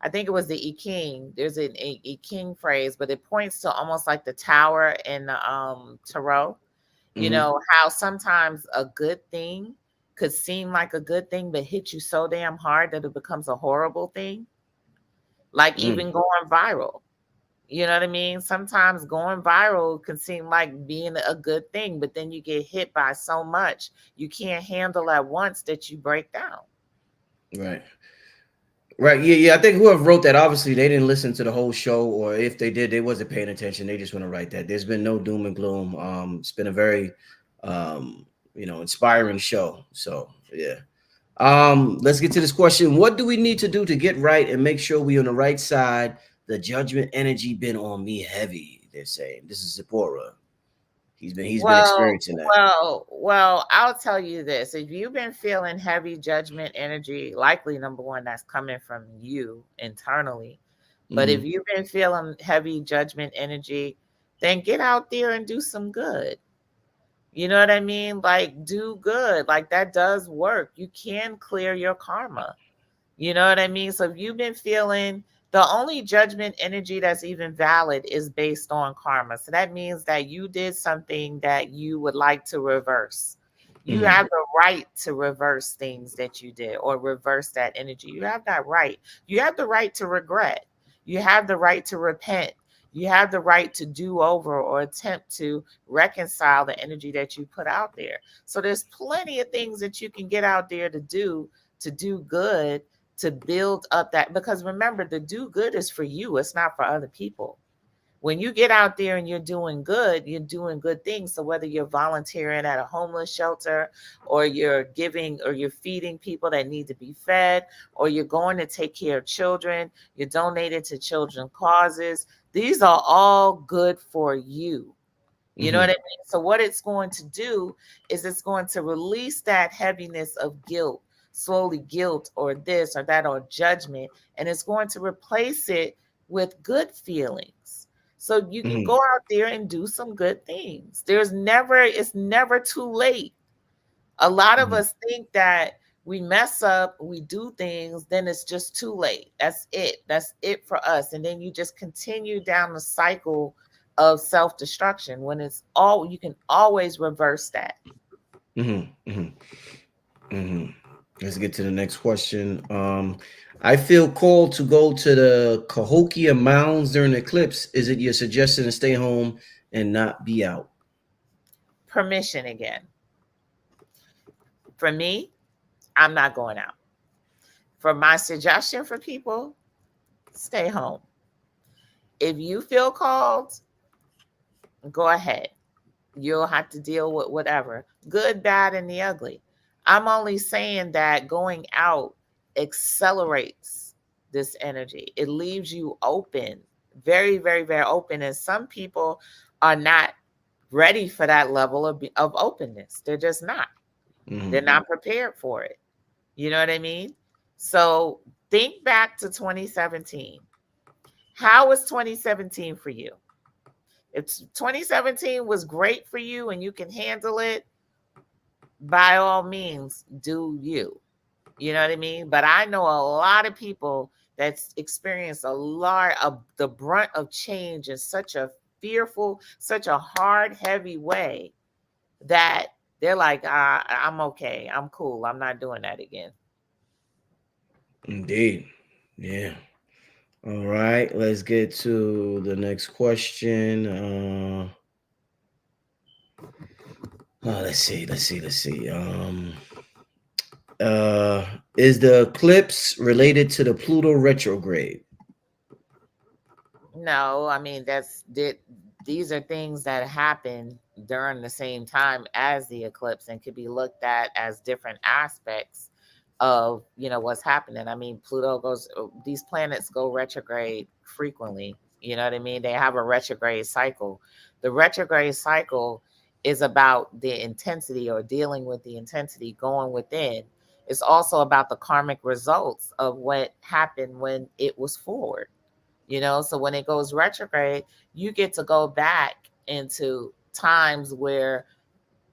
I think it was the I King. There's an I King phrase, but it points to almost like the tower in the tarot. You Mm-hmm. know how sometimes a good thing could seem like a good thing, but hit you so damn hard that it becomes a horrible thing. Like Mm-hmm. even going viral. You know what I mean? Sometimes going viral can seem like being a good thing, but then you get hit by so much you can't handle at once that you break down. Right. Right. Yeah. Yeah. I think whoever wrote that, obviously, they didn't listen to the whole show, or if they did, they wasn't paying attention. They just want to write that. There's been no doom and gloom. It's been a very, inspiring show. So yeah. Let's get to this question. What do we need to do to get right and make sure we on the right side? The judgment energy been on me heavy. They're saying this is Zipporah. He's been Well, experiencing that. well, I'll tell you this. If you've been feeling heavy judgment energy, likely number one, that's coming from you internally. But if Mm-hmm. you've been feeling heavy judgment energy, then get out there and do some good. You know what I mean? Like, do good. Like, that does work. You can clear your karma. You know what I mean? So if you've been feeling, the only judgment energy that's even valid is based on karma. So that means that you did something that you would like to reverse. You Mm-hmm. have the right to reverse things that you did or reverse that energy. You have that right. You have the right to regret. You have the right to repent. You have the right to do over or attempt to reconcile the energy that you put out there. So there's plenty of things that you can get out there to do good, to build up that, because remember, the do good is for you, it's not for other people. When you get out there and you're doing good things. So whether you're volunteering at a homeless shelter, or you're giving, or you're feeding people that need to be fed, or you're going to take care of children, you're donating to children causes, these are all good for you. You know what I Mm-hmm. mean? So what it's going to do is it's going to release that heaviness of guilt, slowly guilt or this or that or judgment, and it's going to replace it with good feelings. So you can go Mm-hmm. out there and do some good things. It's never too late. A lot of Mm-hmm. us think that we mess up, we do things, then it's just too late. That's it. That's it for us. And then you just continue down the cycle of self-destruction when it's all, you can always reverse that. Mm-hmm. Mm-hmm. Mm-hmm. Let's get to the next question. I feel called to go to the Cahokia Mounds during the eclipse. Is it your suggestion to stay home and not be out? Permission again. For me, I'm not going out. For my suggestion for people, stay home. If you feel called, go ahead. You'll have to deal with whatever, good, bad, and the ugly. I'm only saying that going out accelerates this energy. It leaves you open. very, very, very open. And some people are not ready for that level of openness. They're just not. They're Mm-hmm. not prepared for it. You know what I mean? So think back to 2017. How was 2017 for you? If 2017 was great for you and you can handle it, by all means, do you. You know what I mean? But I know a lot of people that's experienced a lot of the brunt of change in such a fearful, such a hard, heavy way that they're like, I'm okay. I'm cool. I'm not doing that again. Indeed. Yeah. All right. Let's get to the next question. Let's see. Uh, is the eclipse related to the Pluto retrograde? No, I mean these are things that happen during the same time as the eclipse and could be looked at as different aspects of what's happening. I mean, Pluto goes these planets go retrograde frequently. You know what I mean? They have a retrograde cycle. The retrograde cycle is about the intensity or dealing with the intensity going within. It's also about the karmic results of what happened when it was forward. So when it goes retrograde, you get to go back into times where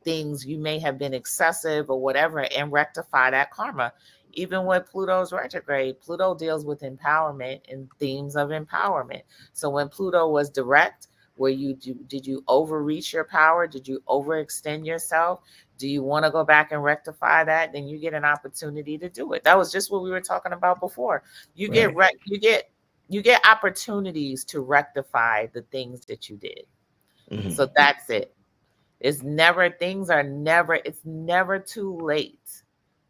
things you may have been excessive or whatever and rectify that karma. Even with Pluto's retrograde, Pluto deals with empowerment and themes of empowerment. So when Pluto was direct, where did you overreach your power? Did you overextend yourself? Do you want to go back and rectify that? Then you get an opportunity to do it. That was just what we were talking about before. You get Right. you get opportunities to rectify the things that you did. Mm-hmm. So that's it. It's never too late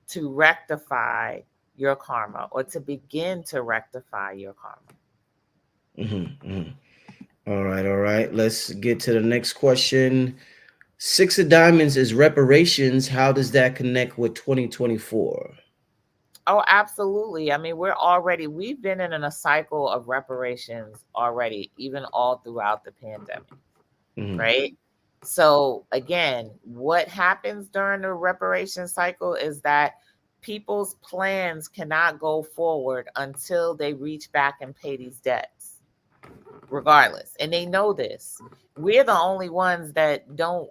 to rectify your karma or to begin to rectify your karma. Mm-hmm. Mm-hmm. All right. All right. Let's get to the next question. Six of Diamonds is reparations. How does that connect with 2024? Oh, absolutely. I mean, we've been in a cycle of reparations already, even all throughout the pandemic, Mm-hmm. right? So, again, what happens during the reparation cycle is that people's plans cannot go forward until they reach back and pay these debts, regardless. And they know this. We're the only ones that don't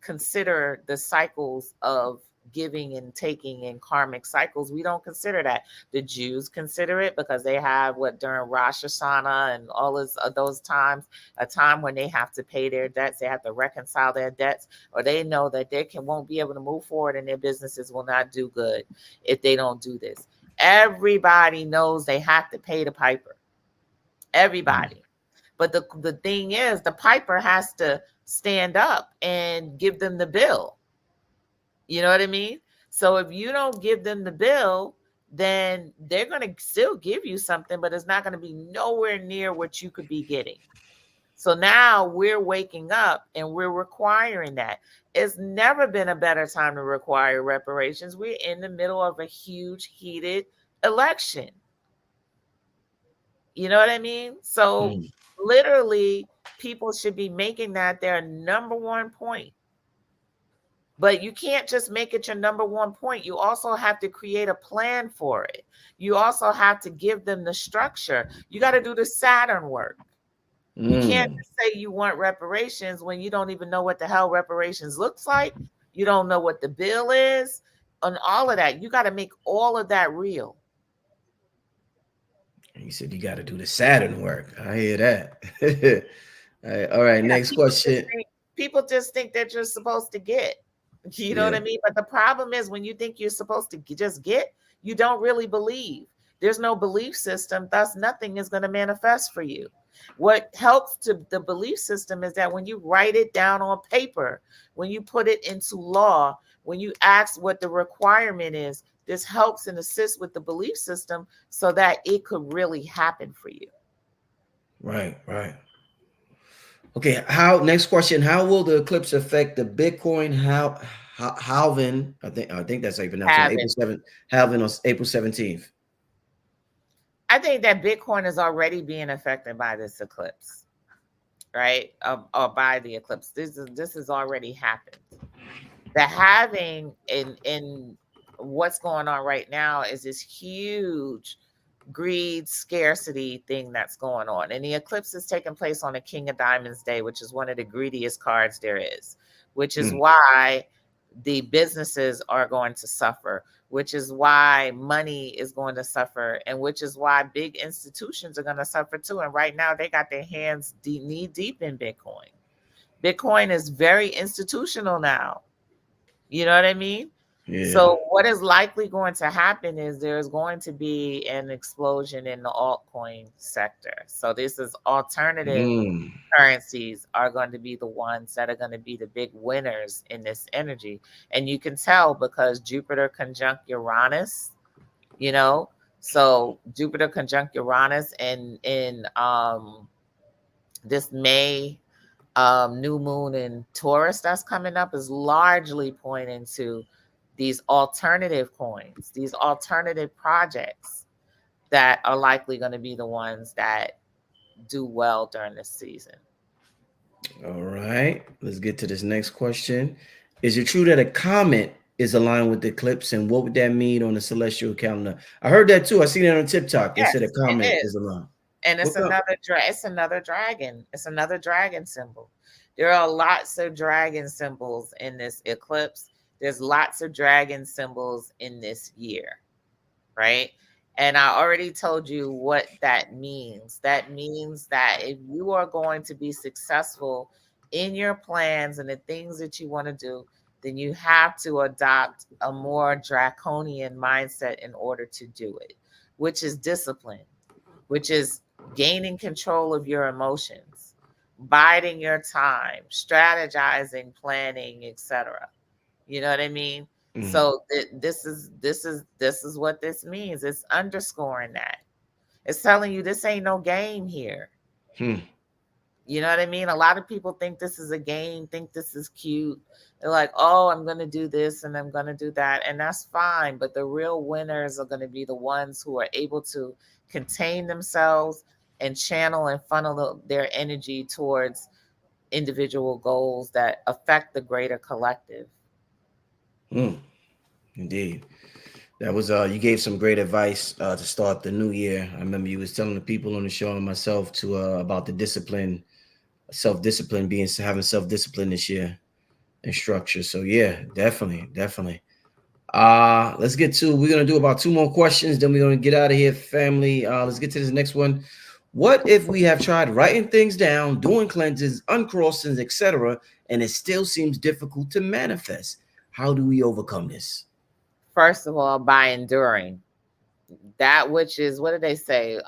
consider the cycles of giving and taking in karmic cycles. We don't consider that. The Jews consider it because they have what during Rosh Hashanah and all those times, a time when they have to pay their debts, they have to reconcile their debts, or they know that they won't be able to move forward and their businesses will not do good if they don't do this. Everybody knows they have to pay the piper. Everybody. But the thing is, the piper has to stand up and give them the bill. You know what I mean? So if you don't give them the bill, then they're going to still give you something, but it's not going to be nowhere near what you could be getting. So now we're waking up and we're requiring that. It's never been a better time to require reparations. We're in the middle of a huge, heated election. You know what I mean? So Mm-hmm. literally, people should be making that their number one point. But you can't just make it your number one point. You also have to create a plan for it. You also have to give them the structure. You got to do the Saturn work. You can't Mm. just say you want reparations when you don't even know what the hell reparations looks like. You don't know what the bill is, and all of that. You got to make all of that real. You said you got to do the Saturn work. I hear that. All right. Yeah, Next question. people just think that you're supposed to get. You know what Yeah. I mean? But the problem is when you think you're supposed to just get, you don't really believe. There's no belief system, thus nothing is going to manifest for you. What helps to the belief system is that when you write it down on paper, when you put it into law, when you ask what the requirement is, this helps and assists with the belief system so that it could really happen for you. Right. Right. Okay. Next question. How will the eclipse affect the Bitcoin halving? I think that's how you pronounce it. On April Having 7th. Halving on April 17th. I think that Bitcoin is already being affected by this eclipse, right? Or by the eclipse. This has already happened. The having in what's going on right now is this huge greed scarcity thing that's going on, and the eclipse is taking place on a King of Diamonds day, which is one of the greediest cards there is, which is Mm, why the businesses are going to suffer, which is why money is going to suffer, and which is why big institutions are going to suffer too. And right now they got their hands knee deep in Bitcoin. Bitcoin is very institutional now. You know what I mean? yeah. So what is likely going to happen is there's going to be an explosion in the altcoin sector. So this is alternative Mm, currencies are going to be the ones that are going to be the big winners in this energy. And you can tell because Jupiter conjunct Uranus, you know, so Jupiter conjunct Uranus and in this May new moon in Taurus that's coming up is largely pointing to these alternative coins, these alternative projects that are likely going to be the ones that do well during this season. all right. Let's get to this next question. Is it true that a comet is aligned with the eclipse, and what would that mean on the celestial calendar? I heard that too. I seen it on TikTok. They said a Yes, it comet is. is aligned. And What com- it's another dragon. It's another dragon symbol. There are lots of dragon symbols in this eclipse. There's lots of dragon symbols in this year, right? And I already told you what that means. That means that if you are going to be successful in your plans and the things that you want to do, then you have to adopt a more draconian mindset in order to do it, which is discipline, which is gaining control of your emotions, biding your time, strategizing, planning, etc. You know what I mean? mm, So this is what this means. It's underscoring that. It's telling you this ain't no game here. hmm, You know what I mean? A lot of people think this is a game, think this is cute. They're like, "Oh, I'm going to do this and I'm going to do that." And that's fine, but the real winners are going to be the ones who are able to contain themselves and channel and funnel their energy towards individual goals that affect the greater collective. hmm. Indeed. That was you gave some great advice to start the new year. I remember you was telling the people on the show and myself to about the discipline, self-discipline, being having self-discipline this year and structure. So yeah, definitely, definitely. Let's get to we're gonna do about two more questions, then we're gonna get out of here, family. Let's get to this next one. What if we have tried writing things down, doing cleanses, uncrossings, etc., and it still seems difficult to manifest? How do we overcome this? First of all, by enduring that which is, what do they say?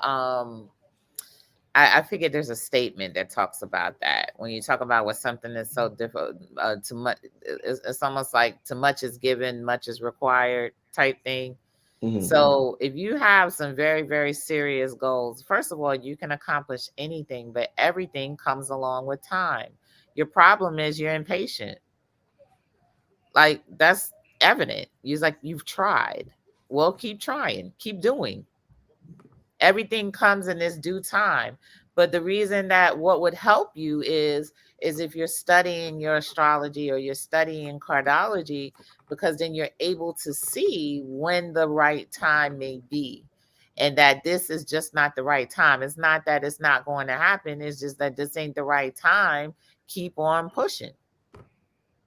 I figure there's a statement that talks about that. When you talk about what something is so difficult, too much, it's almost like too much is given, much is required type thing. Mhm. So if you have some very, very serious goals, first of all, you can accomplish anything, but everything comes along with time. Your problem is you're impatient. Like that's evident. You're like, you've tried. Well, keep trying, keep doing. Everything comes in its due time. But the reason that what would help you is if you're studying your astrology or you're studying cardology, because then you're able to see when the right time may be. And that this is just not the right time. It's not that it's not going to happen. It's just that this ain't the right time. Keep on pushing.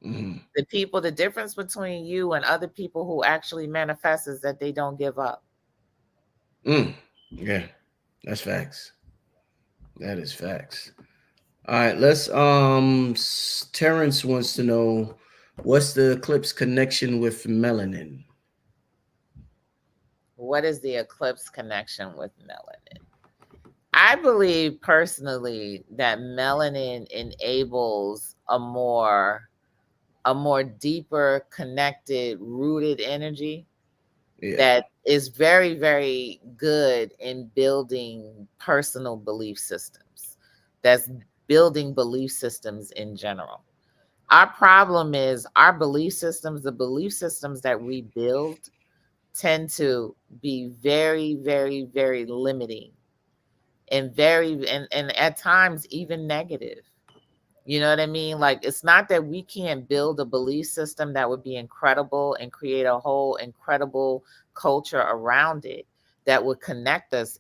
Mhm. The difference between you and other people who actually manifest is that they don't give up. Mm. Yeah, that's facts. That is facts. All right, let's Terrence wants to know what's the eclipse connection with melanin? What is the eclipse connection with melanin? I believe personally that melanin enables a more deeper connected rooted energy Yeah. that is very, very good in building personal belief systems. That's building belief systems in general. Our problem is our belief systems, the belief systems that we build tend to be very, very, very limiting and very and at times even negative. You know what I mean? Like, it's not that we can't build a belief system that would be incredible and create a whole incredible culture around it that would connect us,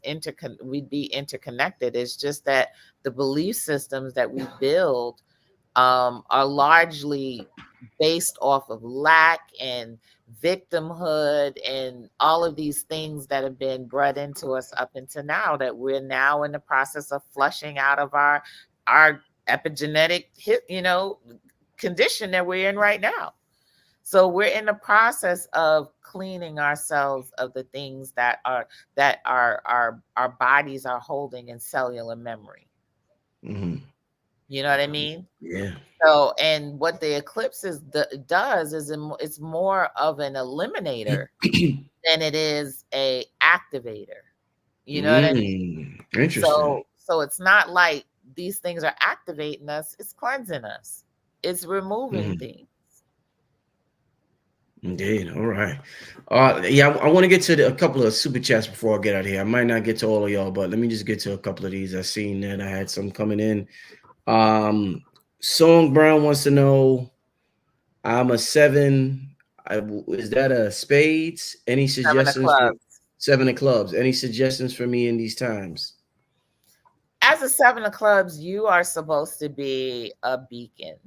we'd be interconnected. It's just that the belief systems that we build are largely based off of lack and victimhood and all of these things that have been bred into us up until now, that we're now in the process of flushing out of our epigenetic condition that we're in right now. So we're in the process of cleaning ourselves of the things that our bodies are holding in cellular memory. Mhm. You know what I mean? Yeah. So, and what the eclipse does is it's more of an eliminator than it is a activator. You know what I mean? Interesting. So it's not like these things are activating us, it's cleansing us. It's removing Mhm. things. Indeed. All right. Yeah, I want to get to a couple of super chats before I get out of here. I might not get to all of y'all, but let me just get to a couple of these. I seen that I had some coming in. Song Brown wants to know, I'm a seven. Is that a spades? Any Seven of suggestions for clubs. seven of clubs? Any suggestions for me in these times? As a seven of clubs, you are supposed to be a beacon,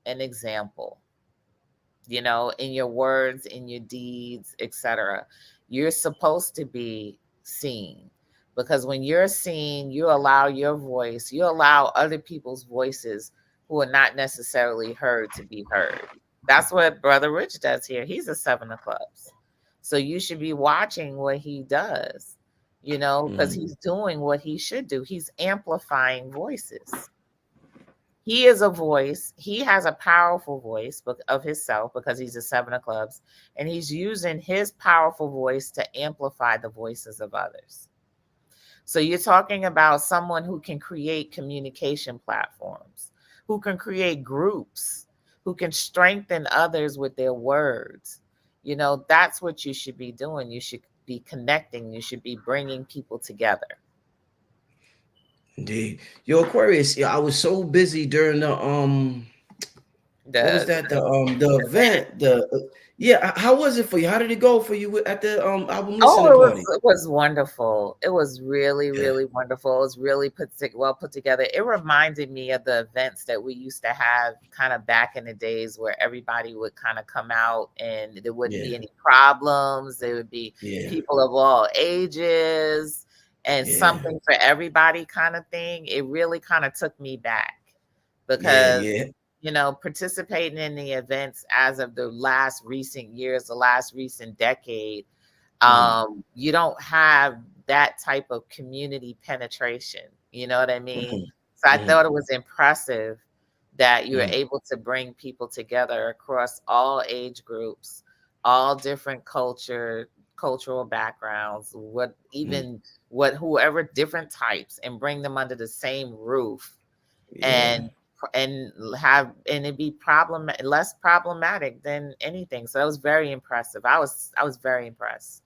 an example, in your words, in your deeds, etc. You're supposed to be seen, because when you're seen, you allow your voice, you allow other people's voices who are not necessarily heard to be heard. That's what Brother Rich does here. He's a seven of clubs. So you should be watching what he does, because Mhm. he's doing what he should do. He's amplifying voices. He is a voice. He has a powerful voice of himself because he's a seven of clubs, and he's using his powerful voice to amplify the voices of others. So you're talking about someone who can create communication platforms, who can create groups, who can strengthen others with their words. That's what you should be doing. You should be connecting. You should be bringing people together. Indeed. Yo, Aquarius, yeah, I was so busy during the what was The that? The event. event. Yeah, how was it for you? How did it go for you at the album Oh, listening party? it was wonderful. It was really, Yeah, really wonderful. It was really well put together. It reminded me of the events that we used to have kind of back in the days, where everybody would kind of come out and there wouldn't yeah, be any problems. There would be yeah, people of all ages and yeah, something for everybody kind of thing. It really kind of took me back, yeah, because yeah. participating in the events as of the last recent years, the last recent decade, Mhm, you don't have that type of community penetration. You know what I mean? mhm, So I mhm, thought it was impressive that you were mhm, able to bring people together across all age groups, all different cultural backgrounds, mhm. whoever different types, and bring them under the same roof, Yeah. and it be less problematic than anything. So that was very impressive. I was very impressed.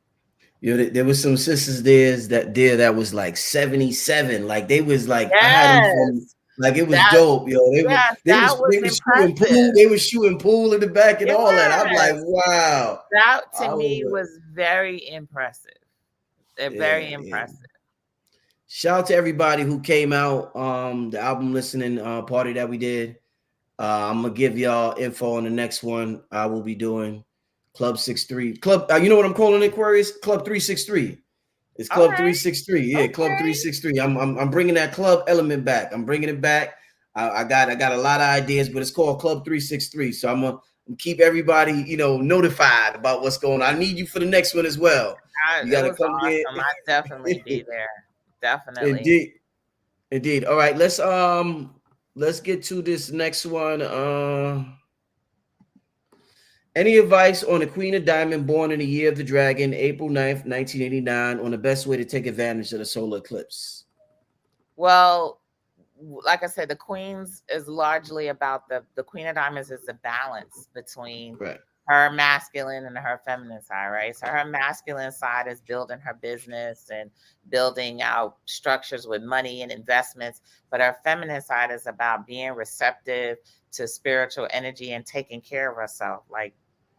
There was some sisters that was like 77. Like they was like I had them from Yes. like it was That dope, yo. yes, that was They was shooting pool. impressive. They was shooting pool in the back and all that. I'm like, Yes. wow. That to I was me was very impressive. yeah, Very yeah. impressive. Shout out to everybody who came out. The album listening party that we did. I'm gonna give y'all info on the next one I will be doing. Club 63. Club, you know what I'm calling it, Aquarius? Club 363. It's All Club right. 363. Yeah, Club Okay. 363. I'm bringing that club element back. I'm bringing it back. I got a lot of ideas, but it's called Club 363. So I'm gonna keep everybody, notified about what's going on. I need you for the next one as well. You It gotta was come there. awesome. I'd definitely be there. Definitely. Indeed. Indeed. All right, let's get to this next one. Any advice on the Queen of Diamond born in the year of the dragon, April 9th, 1989, on the best way to take advantage of the solar eclipse? Well, like I said, the Queens is largely about the Queen of Diamonds is the balance between Right. her masculine and her feminine side, right? So her masculine side is building her business and building out structures with money and investments, but her feminine side is about being receptive to spiritual energy and taking care of herself, like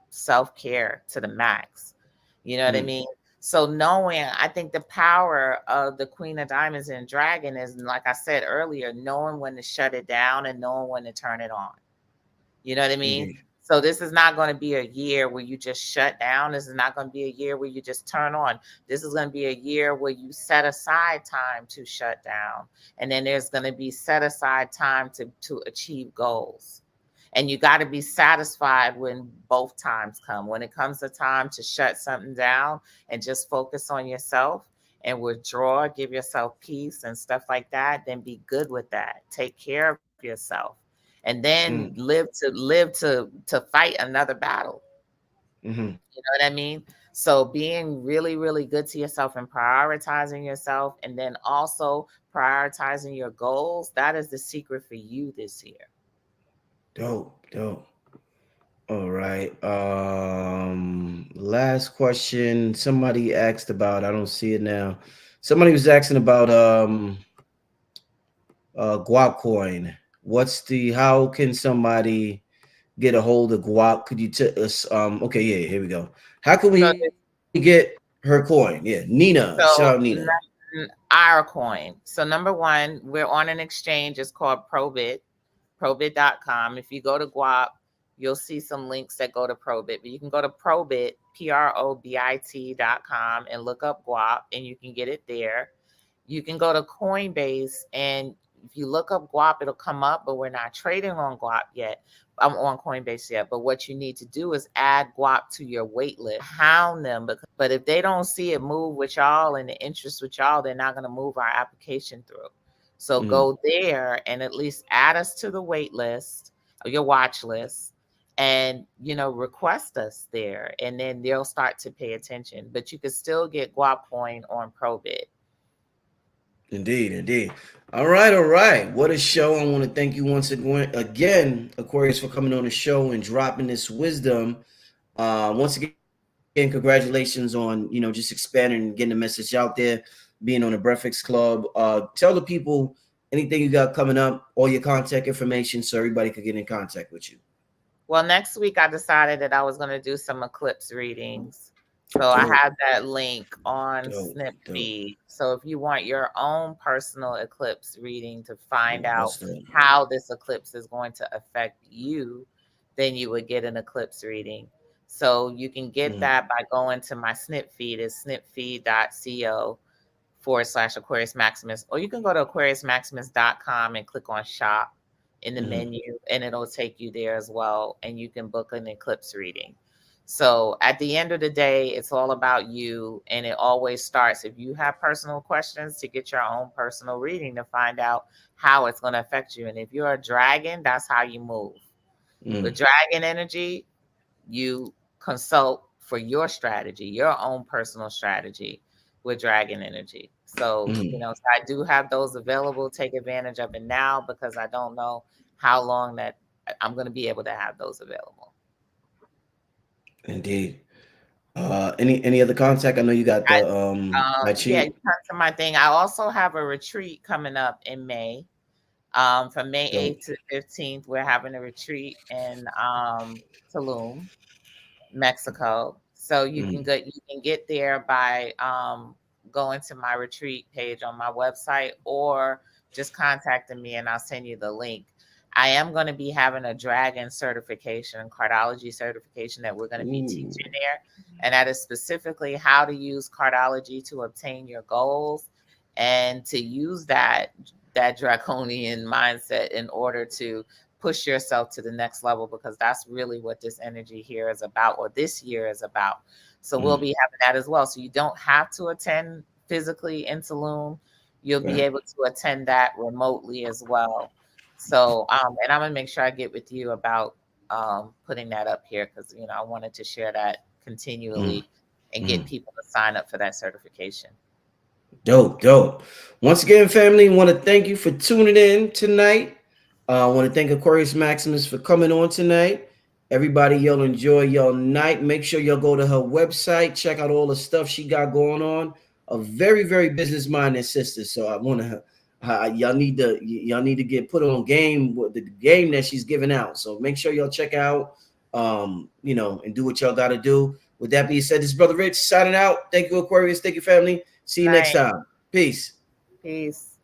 self-care to the max. You know what I Mm, mean? So knowing, I think the power of the Queen of Diamonds and Dragon is, like I said earlier, knowing when to shut it down and knowing when to turn it on. You know what I mean? indeed. So this is not going to be a year where you just shut down. This is not going to be a year where you just turn on. This is going to be a year where you set aside time to shut down. And then there's going to be set aside time to achieve goals. And you got to be satisfied when both times come. When it comes to time to shut something down and just focus on yourself and withdraw, give yourself peace and stuff like that, then be good with that. Take care of yourself and then Mm, live to fight another battle. mm-hmm. You know what I mean? So being really, really good to yourself and prioritizing yourself and then also prioritizing your goals, that is the secret for you this year. Dope, dope. All right. Last question. Somebody asked about, I don't see it now. Somebody was asking about guap coin. What's the how can somebody get a hold of guap? Could you tell us okay, yeah, here we go. How can So we get her coin? Yeah, Nina. Shout out Nina. so our coin. So number one, we're on an exchange. It's called Probit, probit.com. If you go to Guap, you'll see some links that go to Probit. But you can go to Probit, Probit.com and look up Guap and you can get it there. You can go to Coinbase and if you look up Guap, it'll come up, but we're not trading on Guap yet. I'm on Coinbase yet, but what you need to do is add Guap to your wait list, hound them. But if they don't see it move with y'all and the interest with y'all, they're not going to move our application through. So Mhm. go there and at least add us to the wait list, your watch list, and request us there, and then they'll start to pay attention. But you can still get Guap Coin on Probit. Indeed, indeed. All right, all right. What a show. I want to thank you once again, Aquarius, for coming on the show and dropping this wisdom. Once again, congratulations on, just expanding and getting the message out there, being on the Breakfast Club. Tell the people anything you got coming up, all your contact information so everybody could get in contact with you. Well, next week I decided that I was going to do some eclipse readings. So I Dope, have that link on dope, Snip dope. feed. So if you want your own personal eclipse reading to find out That's dope. how this eclipse is going to affect you, then you would get an eclipse reading. So you can get Mm, that by going to my Snip feed. It's snipfeed.co/Aquarius Maximus, or you can go to aquariusmaximus.com and click on shop in the mhm, menu, and it'll take you there as well. And you can book an eclipse reading. So at the end of the day, it's all about you. And it always starts if you have personal questions to get your own personal reading to find out how it's going to affect you. And if you're a dragon, that's how you move. With mm, dragon energy, you consult for your strategy, your own personal strategy with Dragon Energy. So, mm. so I do have those available. Take advantage of it now because I don't know how long that I'm going to be able to have those available. Indeed. Any other contact? I know you got I, the that yeah, you sheet. come to my thing. I also have a retreat coming up in May. From May Dope. 8th to 15th, we're having a retreat in Tulum, Mexico. So Mm, you can get there by going to my retreat page on my website or just contacting me and I'll send you the link. I am going to be having a dragon certification, cardology certification that we're going to be ooh. teaching there. And that is specifically how to use cardology to obtain your goals and to use that draconian mindset in order to push yourself to the next level because that's really what this energy here is about or this year is about. So we'll Mm, be having that as well. So you don't have to attend physically in Tulum. You'll be right. able to attend that remotely as well. So and I'm gonna make sure I get with you about putting that up here because I wanted to share that Mm, continually and get mm. people to sign up for that certification. Dope, dope. Once again, family, want to thank you for tuning in tonight. I want to thank Aquarius Maximus for coming on tonight. Everybody, y'all enjoy your night. Make sure y'all go to her website, check out all the stuff she got going on. A very, very business-minded sister. So I want to, y'all need to get put on game with the game that she's giving out. So make sure y'all check out, and do what y'all got to do. With that being said, this is Brother Rich signing out. Thank you, Aquarius. Thank you, family. See you next Night. time. Peace. Peace.